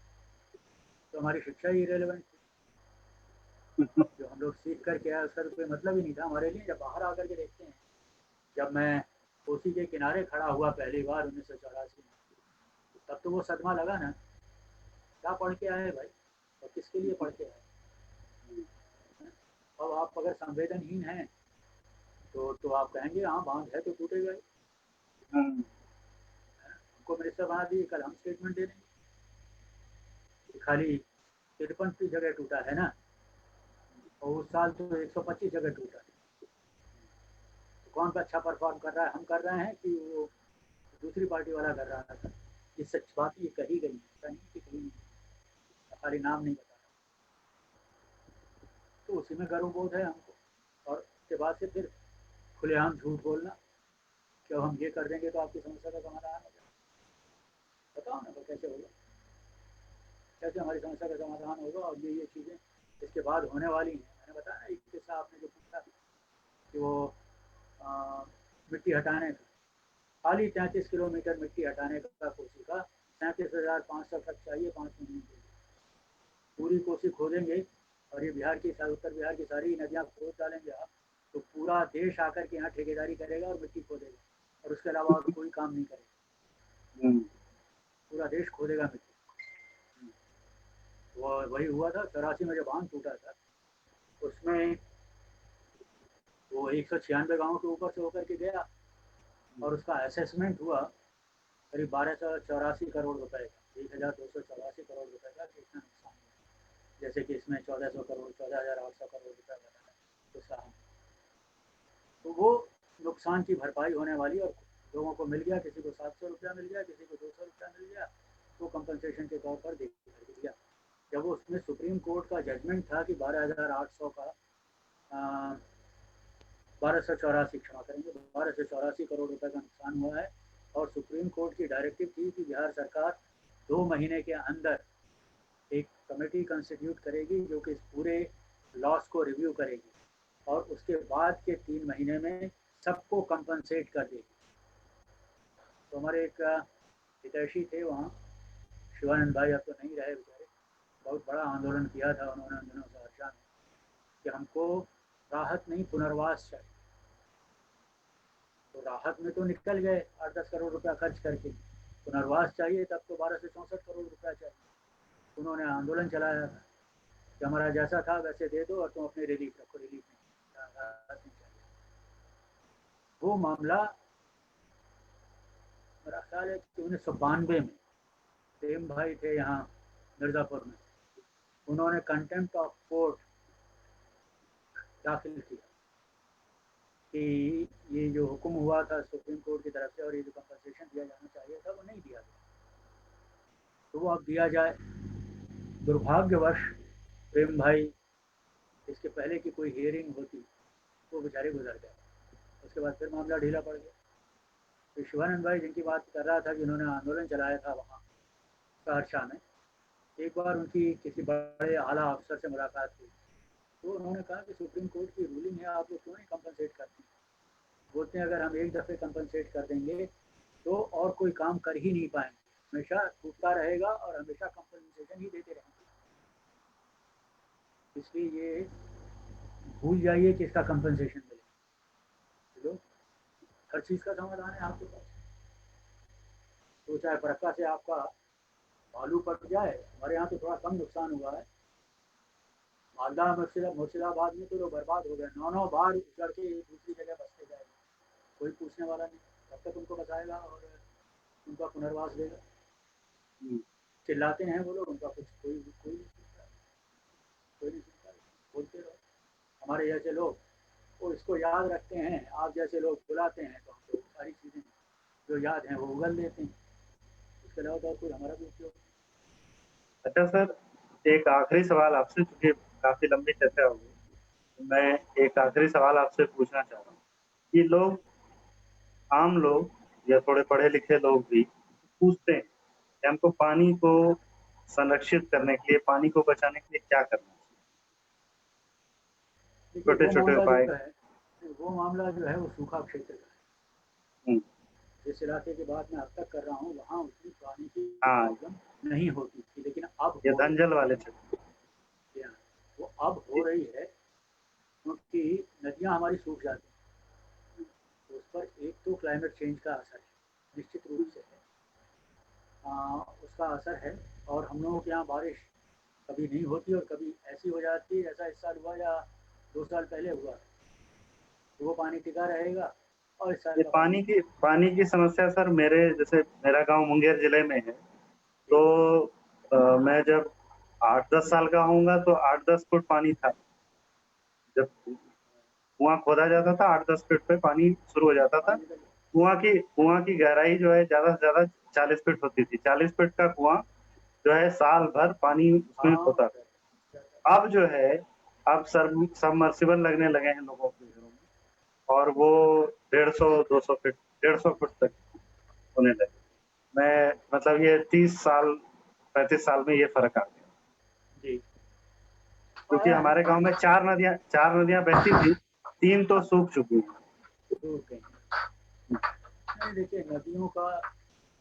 तो हमारी शिक्षा ही इरेलेवेंट थी, जो हम लोग सीख करके आए उसका तो कोई मतलब ही नहीं था हमारे लिए। जब बाहर आकर के देखते हैं, जब मैं कोसी के किनारे खड़ा हुआ पहली बार 1984 में, तब तो वो सदमा लगा ना, क्या पढ़ के आए भाई और किसके लिए पढ़ के आए। अब आप अगर संवेदनहीन हैं तो आप कहेंगे हाँ बांध है तो टूटेगा ही। हमको मिनिस्टर बना दिए, कल हम स्टेटमेंट दे देंगे खाली 53 की जगह टूटा है ना, और उस साल तो 125 जगह टूटा है। तो कौन सा अच्छा परफॉर्म कर रहा है, हम कर रहे हैं कि वो दूसरी पार्टी वाला कर रहा था। ये सच बात ये कही गई है, नहीं कि कही नहीं, खाली नाम नहीं बता रहा। तो उसी में गर्वबोध है हमको। और उसके बाद से फिर खुलेआम झूठ बोलना कि अब हम ये कर देंगे तो आपकी समस्या का समाधान हो जाएगा। बताओ ना कैसे होगा, कैसे हमारी समस्या का समाधान होगा। और ये चीज़ें इसके बाद होने वाली हैं। मैंने बताया ना एक किस्सा आपने जो पूछा कि वो मिट्टी हटाने का, खाली 33 किलोमीटर मिट्टी हटाने का कोसी का 37,500 खर्च चाहिए 5 महीने के लिए। पूरी कोसी खोदेंगे और ये बिहार की, उत्तर बिहार की सारी नदियाँ खोद डालेंगे आप, तो पूरा देश आकर के यहाँ ठेकेदारी करेगा और मिट्टी खोदेगा, और उसके अलावा और कोई काम नहीं करेगा। पूरा देश खोदेगा मिट्टी। वो वही हुआ था 84 में जब बांध टूटा था, उसमें वो 196 गाँव के ऊपर से होकर के गया और उसका असेसमेंट हुआ करीब 1284 करोड़ रुपए का, 1284 करोड़ रुपए का कितना नुकसान हुआ। जैसे कि इसमें 1400 करोड़, 14,800 करोड़ रुपए बताया उसका। तो वो नुकसान की भरपाई होने वाली, और लोगों को मिल गया, किसी को 700 रुपया मिल गया, किसी को 200 रुपया मिल गया, तो कंपनसेशन के तौर पर दे दिया। जब वो उसमें सुप्रीम कोर्ट का जजमेंट था कि 12,800 का 1284, क्षमा करेंगे, 1284 करोड़ रुपए का नुकसान हुआ है, और सुप्रीम कोर्ट की डायरेक्टिव थी कि बिहार सरकार 2 महीने के अंदर एक कमेटी कंस्टिट्यूट करेगी जो कि इस पूरे लॉस को रिव्यू करेगी, और उसके बाद के 3 महीने में सबको कंपनसेट कर देगी। तो हमारे एक हितैषी थे वहाँ, शिवानंद भाई अब तो नहीं रहे बेचारे, बहुत बड़ा आंदोलन किया था उन्होंने उन दिनों सहरसा में कि हमको राहत नहीं पुनर्वास चाहिए। तो राहत में तो निकल गए 8-10 करोड़ रुपया खर्च करके, पुनर्वास चाहिए तब तो 12 से 64 करोड़ रुपया चाहिए। उन्होंने आंदोलन चलाया था कि हमारा जैसा था वैसे दे दो और तुम अपनी रिलीफ रखो, रिलीफ नहीं, राहत नहीं चाहिए। वो मामला मेरा ख्याल है कि 1992 में प्रेम भाई थे यहाँ मिर्ज़ापुर में, उन्होंने कंटेम्प्ट ऑफ कोर्ट दाखिल किया कि ये जो हुक्म हुआ था सुप्रीम कोर्ट की तरफ से और ये जो कंपनसेशन दिया जाना चाहिए था वो नहीं दिया गया, तो वो अब दिया जाए। दुर्भाग्यवश प्रेम भाई, इसके पहले की कोई हियरिंग होती वो बेचारे गुजर गए, उसके बाद फिर मामला ढीला पड़ गया। तो शिवानंद भाई जिनकी बात कर रहा था जिन्होंने आंदोलन चलाया था वहाँ सहरसा में, एक बार उनकी किसी बड़े आला अफसर से मुलाकात हुई तो उन्होंने कहा कि सुप्रीम कोर्ट की रूलिंग है, आप लोग क्यों नहीं कंपनसेट करते हैं। बोलते हैं अगर हम एक दफ़े कंपनसेट कर देंगे तो और कोई काम कर ही नहीं पाएंगे, हमेशा टूटता रहेगा और हमेशा कंपनसेशन ही देते रहेंगे। इसलिए ये भूल जाइए कि इसका कंपनसेशन मिले, चलो हर चीज़ का समाधान है आपके पास। तो चाहे फरक्का से आपका बालू पट जाए, हमारे यहाँ तो थोड़ा कम नुकसान हुआ है, मालदा मुर्शिदाबाद में तो लोग बर्बाद हो गए, 9 बार उजड़ के दूसरी जगह बसते जाएगा, कोई पूछने वाला नहीं, तब तक उनको बचाएगा और उनका पुनर्वास देगा। चिल्लाते हैं वो लोग, उनका कुछ कोई कोई नहीं सुनता, कोई नहीं सुनता, बोलते रहो। हमारे जैसे लोग वो इसको याद रखते हैं, आप जैसे लोग बुलाते हैं तो हम लोग सारी चीज़ें जो याद हैं वो उगल देते हैं, इसके अलावा तो कोई हमारा भी उपयोग नहीं। अच्छा सर, एक आखिरी सवाल आपसे, चूंकि काफी लंबी चर्चा होगी, मैं एक आखिरी सवाल आपसे पूछना चाह रहा हूँ कि लोग, आम लोग या थोड़े पढ़े लिखे लोग भी पूछते हैं कि हमको पानी को संरक्षित करने के लिए, पानी को बचाने के लिए क्या करना चाहिए, देखिए छोटे छोटे उपाय। वो मामला जो है वो सूखा क्षेत्र का है। जिस इलाके की बात मैं अब तक कर रहा हूँ वहाँ उतनी पानी की हाँ, प्रॉब्लम नहीं होती थी, लेकिन अब ये हो रही धनजल वाले क्षेत्र। है। वो अब हो रही है क्योंकि नदियाँ हमारी सूख जाती हैं, तो उस पर एक तो क्लाइमेट चेंज का असर है, निश्चित रूप से है, उसका असर है। और हम लोगों के यहाँ बारिश कभी नहीं होती और कभी ऐसी हो जाती है जैसा इस साल हुआ या 2 साल पहले हुआ, तो वो पानी टिका रहेगा और इस साल ये का पानी पानी की समस्या सर, मेरा गांव मुंगेर जिले में है, तो मैं जब 8-10 साल का होऊंगा तो 8-10 फुट पानी था। जब कुआं खोदा जाता था 8-10 फीट पे पानी शुरू हो जाता था। पानी निकल कुआं की गहराई जो है ज्यादा से ज्यादा 40 फीट होती थी। 40 फीट का कुआं जो है साल भर पानी उसमें हाँ होता था। अब जो है, अब सबमर्सिबल लगने लगे हैं लोगों के घरों में, और वो 150-200 फीट तक होने लगे। मैं मतलब ये 30 साल 35 साल में ये फर्क आ गया, जी क्योंकि आया है। हमारे गांव में चार नदियां बहती थी, 3 तो सूख चुकी हैं। दूर कहीं नहीं, देखिए नदियों का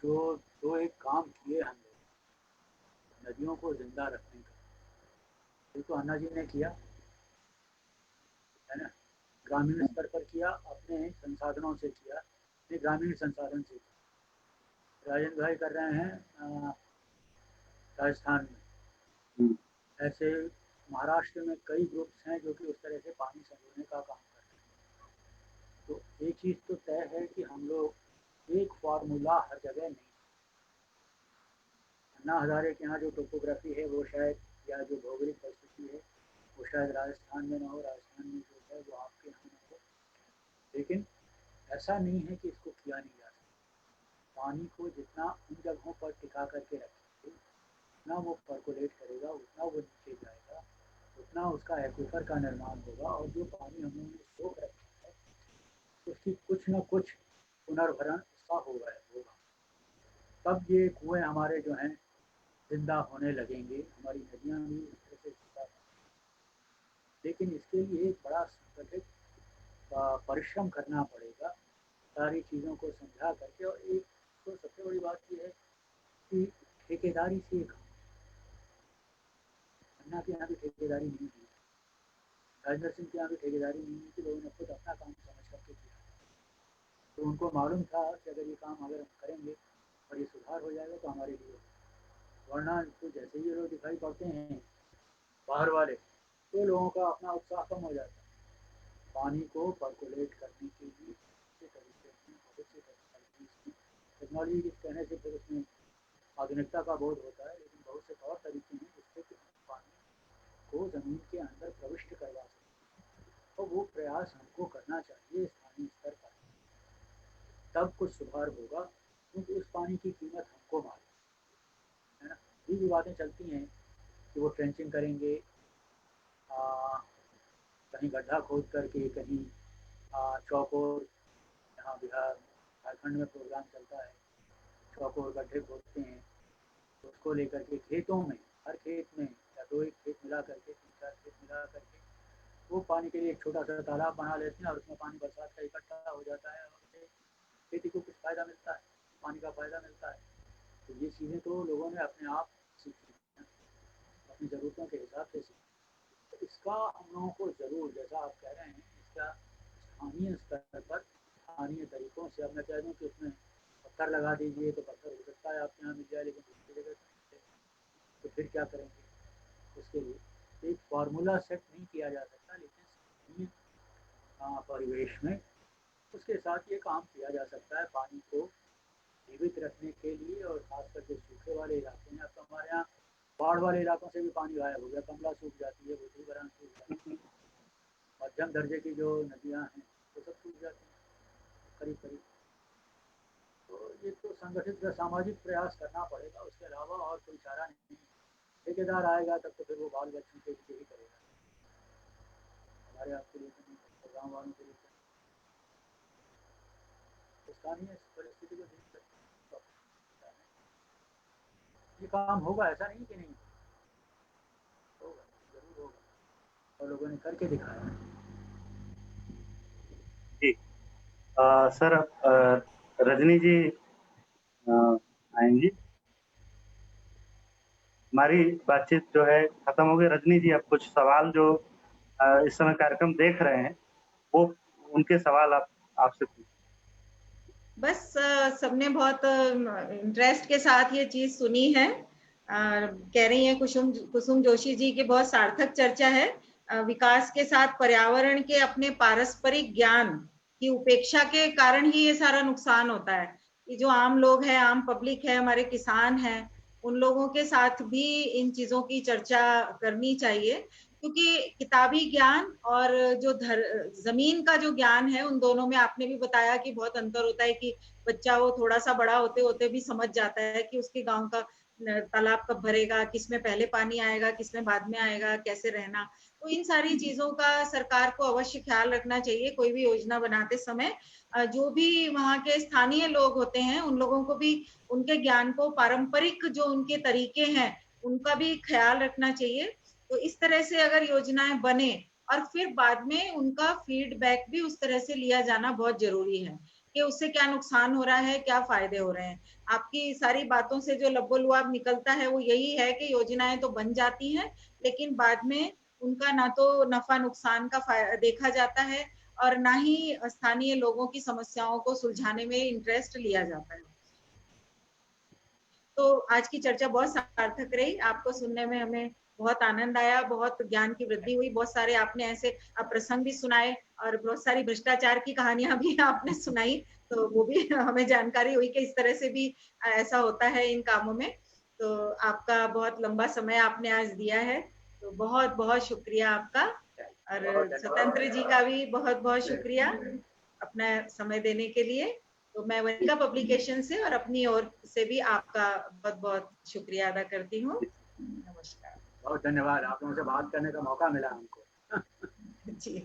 जो एक काम किए हम लोग नदियों को जिंदा रखने का, ये तो अन्ना जी ने किया है ना, ग्रामीण स्तर पर किया, अपने संसाधनों से किया, अपने ग्रामीण संसाधन से किया। राजेंद्र भाई कर रहे हैं राजस्थान में, ऐसे महाराष्ट्र में कई ग्रुप्स हैं जो कि उस तरह से पानी संजोने का काम कर रहे हैं। तो एक चीज़ तो तय है कि हम लोग एक फार्मूला हर जगह नहीं, अन्ना हजारे के यहाँ जो टोपोग्राफी है वो शायद, या जो भौगोलिक परिस्थिति है वो शायद राजस्थान में ना हो, राजस्थान में जो है वो आपके यहाँ ना हो, लेकिन ऐसा नहीं है कि इसको किया नहीं जा सकता। पानी को जितना उन जगहों पर टिका करके रखेंगे उतना वो पर्कोलेट करेगा, उतना वो नीचे जाएगा, उतना उसका एक्वीफर का निर्माण होगा, और जो पानी हम लोगों ने सोख रखा है उसकी कुछ न कुछ पुनर्भरण उसका होगा। तब ये कुएँ हमारे जो हैं जिंदा होने लगेंगे, हमारी नदियाँ भी इस तरह से जिंदा होंगी। लेकिन इसके लिए एक बड़ा संगठित परिश्रम करना पड़ेगा, सारी चीज़ों को समझा करके। और एक तो सबसे बड़ी बात ये है कि ठेकेदारी से एक अन्ना के यहाँ भी ठेकेदारी नहीं थी, राजेंद्र सिंह के यहाँ भी ठेकेदारी नहीं थी, लोगों ने खुद अपना काम समझ करके किया। तो उनको मालूम था कि अगर ये काम अगर हम करेंगे और ये सुधार हो जाएगा तो हमारे लिए, वरना तो जैसे ही लोग दिखाई पड़ते हैं बाहर वाले, तो लोगों का अपना उत्साह कम हो जाता है। पानी को पर्कुलेट करने के लिए अच्छे तरीके से बहुत से तरीके, टेक्नोलॉजी के कहने से फिर उसमें आधुनिकता का बोध होता है, लेकिन बहुत से तौर तरीके हैं जिससे कि हम पानी को ज़मीन के अंदर प्रविष्ट करवा सकते हैं। तो वो प्रयास हमको करना चाहिए स्थानीय स्तर पर, तब कुछ सुधार होगा, क्योंकि उस पानी की कीमत हमको मालूम है ना। ये भी बातें चलती हैं कि वो ट्रेंचिंग करेंगे, कहीं गड्ढा खोद करके, कहीं चौकोर, यहाँ बिहार झारखंड में प्रोग्राम चलता है, चौकोर गड्ढे खोदते हैं, उसको लेकर के खेतों में, हर खेत में या 2-1 खेत मिला करके, 3-4 खेत मिला करके वो पानी के लिए एक छोटा सा तालाब बना लेते हैं और उसमें पानी बरसात का इकट्ठा हो जाता है और उससे खेती को कुछ फ़ायदा मिलता है, पानी का फ़ायदा मिलता है। तो ये चीज़ें तो लोगों ने अपने आप सीखी, अपनी ज़रूरतों के हिसाब से सीखी। तो इसका हम लोगों को ज़रूर, जैसा आप कह रहे हैं, इसका स्थानीय स्तर पर स्थानीय तरीकों से, अब मैं कह दूँ कि उसमें पत्थर लगा दीजिए तो पत्थर हो सकता है आपके यहाँ मिल जाए, लेकिन दूसरी जगह तो फिर क्या करेंगे? उसके लिए एक फार्मूला सेट नहीं किया जा सकता, लेकिन स्थानीय परिवेश में उसके साथ ये काम किया जा सकता है पानी को जीवित रखने के लिए। और खासकर जो सूखे वाले इलाके हैं, अब तो हमारे यहाँ बाढ़ वाले इलाकों से भी पानी गायब हो गया, कमला सूख जाती है, बुद्धि बरान सूख जाती है, मध्यम दर्जे की जो नदियाँ हैं वो सब सूख जाती हैं करीब करीब। तो ये तो संगठित सामाजिक प्रयास करना पड़ेगा, उसके अलावा और कोई चारा नहीं। ठेकेदार आएगा तब तो फिर वो बाल बच्चों के लिए ही करेगा, हमारे आपके लिए नहीं, गाँव वालों के लिए। स्थानीय परिस्थिति को देख कर ये काम होगा, ऐसा नहीं कि नहीं होगा, जरूर होगा और लोगों ने करके दिखाया। जी सर, रजनी जी आएंगी। हमारी बातचीत जो है खत्म हो गई। रजनी जी, अब कुछ सवाल जो इस समय कार्यक्रम देख रहे हैं वो उनके सवाल आपसे पूछें। बस सबने बहुत इंटरेस्ट के साथ ये चीज सुनी है। कह रही है कुसुम जोशी जी की बहुत सार्थक चर्चा है। विकास के साथ पर्यावरण के अपने पारस्परिक ज्ञान की उपेक्षा के कारण ही ये सारा नुकसान होता है। ये जो आम लोग हैं, आम पब्लिक है, हमारे किसान हैं, उन लोगों के साथ भी इन चीजों की चर्चा करनी चाहिए, क्योंकि किताबी ज्ञान और जो जमीन का जो ज्ञान है, उन दोनों में आपने भी बताया कि बहुत अंतर होता है कि बच्चा वो थोड़ा सा बड़ा होते होते भी समझ जाता है कि उसके गांव का तालाब कब भरेगा, किसमें पहले पानी आएगा, किसमें बाद में आएगा, कैसे रहना। तो इन सारी चीजों का सरकार को अवश्य ख्याल रखना चाहिए कोई भी योजना बनाते समय। जो भी वहाँ के स्थानीय लोग होते हैं, उन लोगों को भी उनके ज्ञान को, पारंपरिक जो उनके तरीके हैं, उनका भी ख्याल रखना चाहिए। तो इस तरह से अगर योजनाएं बने और फिर बाद में उनका फीडबैक भी उस तरह से लिया जाना बहुत जरूरी है कि उससे क्या नुकसान हो रहा है, क्या फायदे हो रहे हैं। आपकी सारी बातों से जो लब्बो-लुआब निकलता है वो यही है कि योजनाएं तो बन जाती हैं, लेकिन बाद में उनका ना तो नफा नुकसान का देखा जाता है और ना ही स्थानीय लोगों की समस्याओं को सुलझाने में इंटरेस्ट लिया जाता है। तो आज की चर्चा बहुत सार्थक रही, आपको सुनने में हमें बहुत आनंद आया, बहुत ज्ञान की वृद्धि हुई, बहुत सारे आपने ऐसे प्रसंग भी सुनाए और बहुत सारी भ्रष्टाचार की कहानियां भी आपने सुनाई, तो वो भी हमें जानकारी हुई कि इस तरह से भी ऐसा होता है इन कामों में। तो आपका बहुत लंबा समय आपने आज दिया है, तो बहुत बहुत शुक्रिया आपका। और स्वतंत्र जी का भी बहुत बहुत शुक्रिया अपना समय देने के लिए। तो मैं वनिका पब्लिकेशन से और अपनी ओर से भी आपका बहुत बहुत शुक्रिया अदा करती हूँ। नमस्कार। बहुत धन्यवाद, आप लोगों से बात करने का मौका मिला हमको। जी।